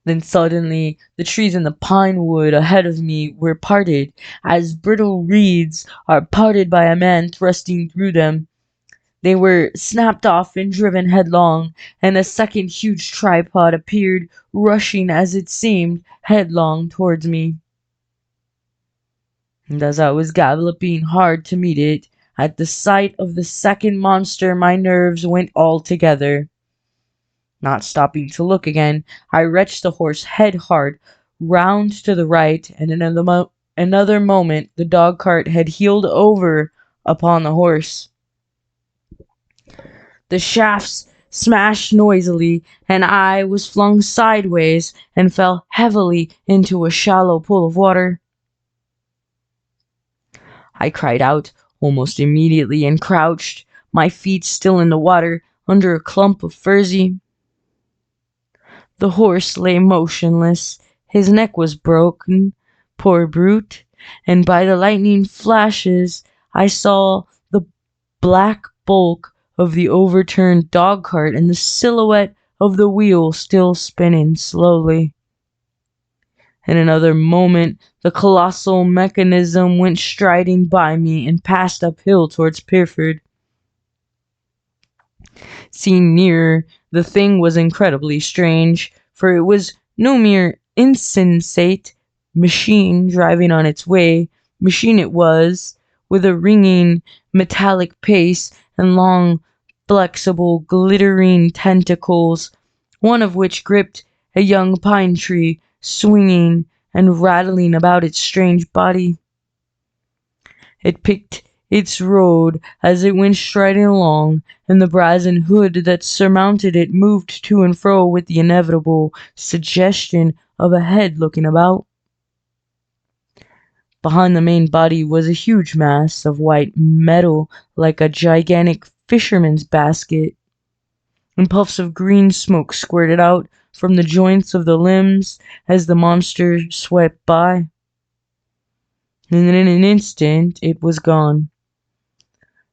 Then suddenly, the trees in the pine wood ahead of me were parted, as brittle reeds are parted by a man thrusting through them. They were snapped off and driven headlong, and a second huge tripod appeared, rushing, as it seemed, headlong towards me. And as I was galloping hard to meet it, at the sight of the second monster my nerves went altogether. Not stopping to look again, I wrenched the horse head hard, round to the right, and in another moment the dog cart had heeled over upon the horse. The shafts smashed noisily, and I was flung sideways and fell heavily into a shallow pool of water. I cried out almost immediately and crouched, my feet still in the water, under a clump of furze. The horse lay motionless, his neck was broken, poor brute, and by the lightning flashes I saw the black bulk of the overturned dog-cart and the silhouette of the wheel still spinning slowly. In another moment the colossal mechanism went striding by me and passed uphill towards Pierford. Seen nearer, the thing was incredibly strange, for it was no mere insensate machine driving on its way. Machine it was, with a ringing metallic pace and long, flexible, glittering tentacles, one of which gripped a young pine tree, swinging and rattling about its strange body. It picked its road as it went striding along, and the brazen hood that surmounted it moved to and fro with the inevitable suggestion of a head looking about. Behind the main body was a huge mass of white metal, like a gigantic fisherman's basket, and puffs of green smoke squirted out from the joints of the limbs as the monster swept by. And in an instant it was gone.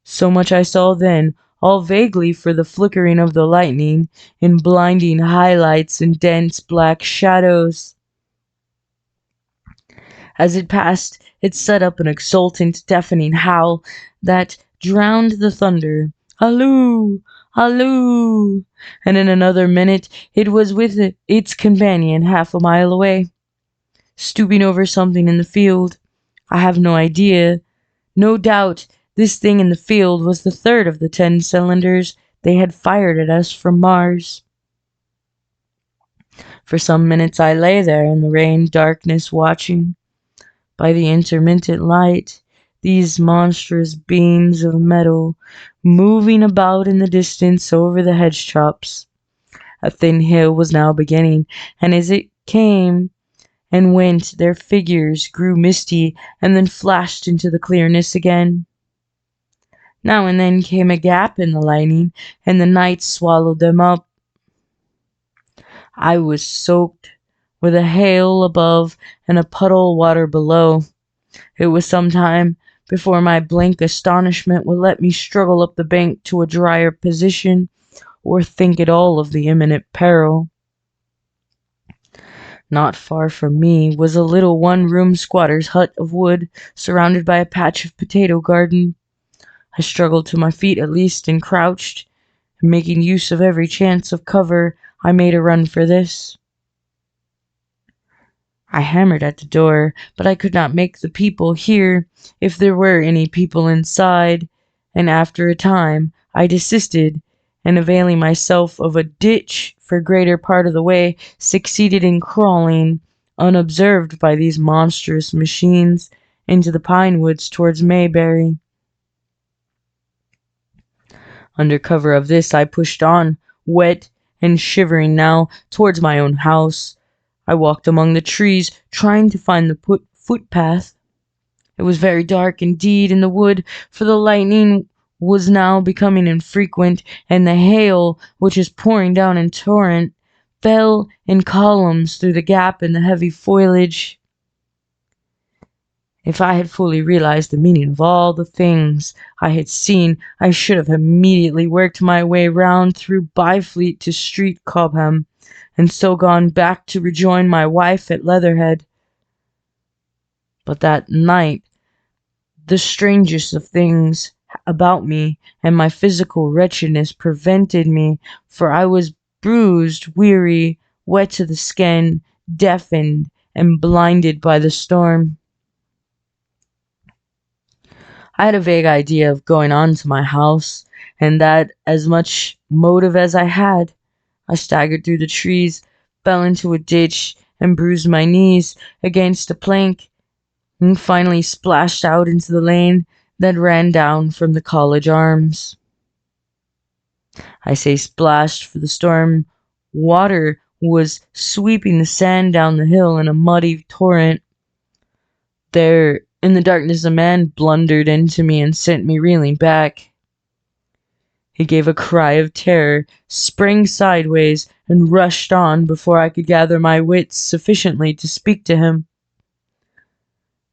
So much I saw then, all vaguely for the flickering of the lightning, in blinding highlights and dense black shadows. As it passed, it set up an exultant, deafening howl that drowned the thunder. Halloo! Halloo! And in another minute it was with its companion half a mile away, stooping over something in the field. I have no idea. No doubt this thing in the field was the third of the 10 cylinders they had fired at us from Mars. For some minutes I lay there in the rain darkness, watching, by the intermittent light, these monstrous beings of metal moving about in the distance over the hedge tops. A thin hill was now beginning, and as it came and went their figures grew misty and then flashed into the clearness again. Now and then came a gap in the lightning, and the night swallowed them up. I was soaked, with a hail above and a puddle of water below. It was some time before my blank astonishment would let me struggle up the bank to a drier position, or think at all of the imminent peril. Not far from me was a little one-room squatter's hut of wood, surrounded by a patch of potato garden. I struggled to my feet at least and crouched, and making use of every chance of cover, I made a run for this. I hammered at the door, but I could not make the people hear if there were any people inside, and after a time I desisted, and availing myself of a ditch for greater part of the way, succeeded in crawling, unobserved by these monstrous machines, into the pine woods towards Mayberry. Under cover of this I pushed on, wet and shivering now, towards my own house. I walked among the trees, trying to find the footpath. It was very dark indeed in the wood, for the lightning was now becoming infrequent, and the hail, which is pouring down in torrent, fell in columns through the gap in the heavy foliage. If I had fully realized the meaning of all the things I had seen, I should have immediately worked my way round through Byfleet to Street Cobham, and so gone back to rejoin my wife at Leatherhead. But that night, the strangest of things about me and my physical wretchedness prevented me, for I was bruised, weary, wet to the skin, deafened, and blinded by the storm. I had a vague idea of going on to my house, and that as much motive as I had. I staggered through the trees, fell into a ditch, and bruised my knees against a plank, and finally splashed out into the lane that ran down from the College Arms. I say splashed, for the storm water was sweeping the sand down the hill in a muddy torrent. There, in the darkness, a man blundered into me and sent me reeling back. He gave a cry of terror, sprang sideways, and rushed on before I could gather my wits sufficiently to speak to him.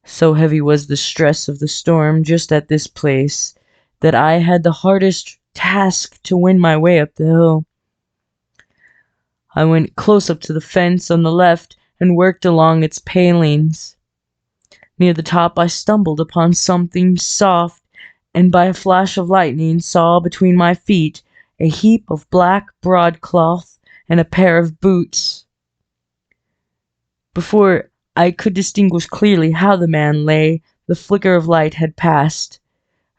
So heavy was the stress of the storm just at this place that I had the hardest task to win my way up the hill. I went close up to the fence on the left and worked along its palings. Near the top I stumbled upon something soft, and by a flash of lightning saw between my feet a heap of black broadcloth and a pair of boots. Before I could distinguish clearly how the man lay, the flicker of light had passed.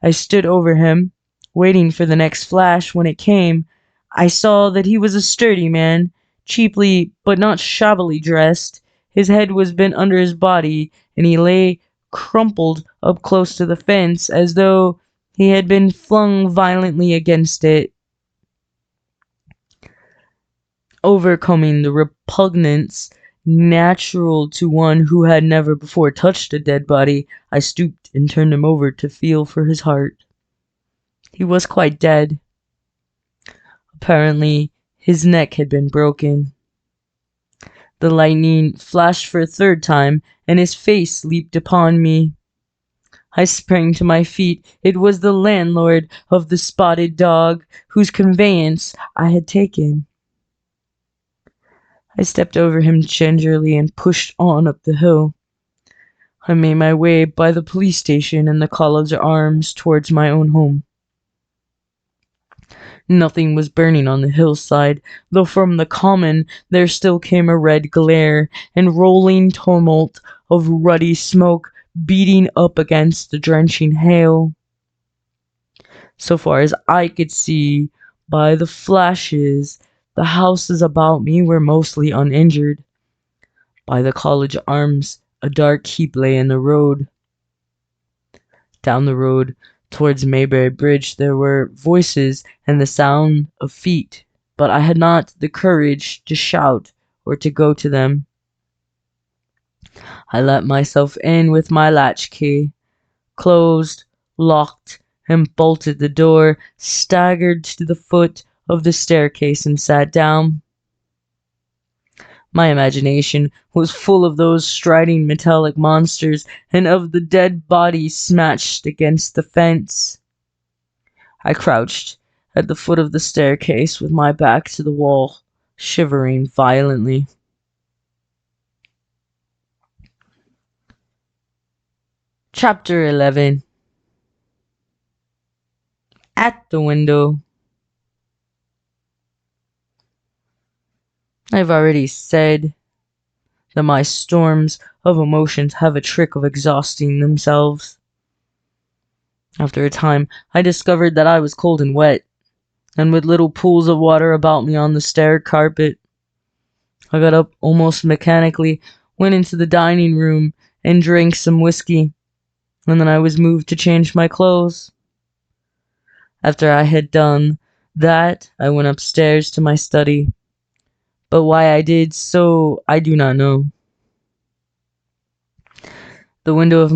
I stood over him, waiting for the next flash. When it came, I saw that he was a sturdy man, cheaply but not shabbily dressed. His head was bent under his body, and he lay crumpled up close to the fence, as though he had been flung violently against it. Overcoming the repugnance natural to one who had never before touched a dead body, I stooped and turned him over to feel for his heart. He was quite dead. Apparently, his neck had been broken. The lightning flashed for a third time, and his face leaped upon me. I sprang to my feet. It was the landlord of the Spotted Dog, whose conveyance I had taken. I stepped over him gingerly and pushed on up the hill. I made my way by the police station and the College Arms towards my own home. Nothing was burning on the hillside, though from the common there still came a red glare and rolling tumult of ruddy smoke beating up against the drenching hail. So far as I could see by the flashes, the houses about me were mostly uninjured. By the College Arms, a dark heap lay in the road. Down the road, towards Mayberry Bridge, there were voices and the sound of feet, but I had not the courage to shout or to go to them. I let myself in with my latchkey, closed, locked, and bolted the door, staggered to the foot of the staircase, and sat down. My imagination was full of those striding metallic monsters and of the dead bodies smashed against the fence. I crouched at the foot of the staircase with my back to the wall, shivering violently. Chapter 11. At the window, I've already said that my storms of emotions have a trick of exhausting themselves. After a time, I discovered that I was cold and wet, and with little pools of water about me on the stair carpet. I got up almost mechanically, went into the dining room, and drank some whiskey, and then I was moved to change my clothes. After I had done that, I went upstairs to my study, but why I did so I do not know. The window of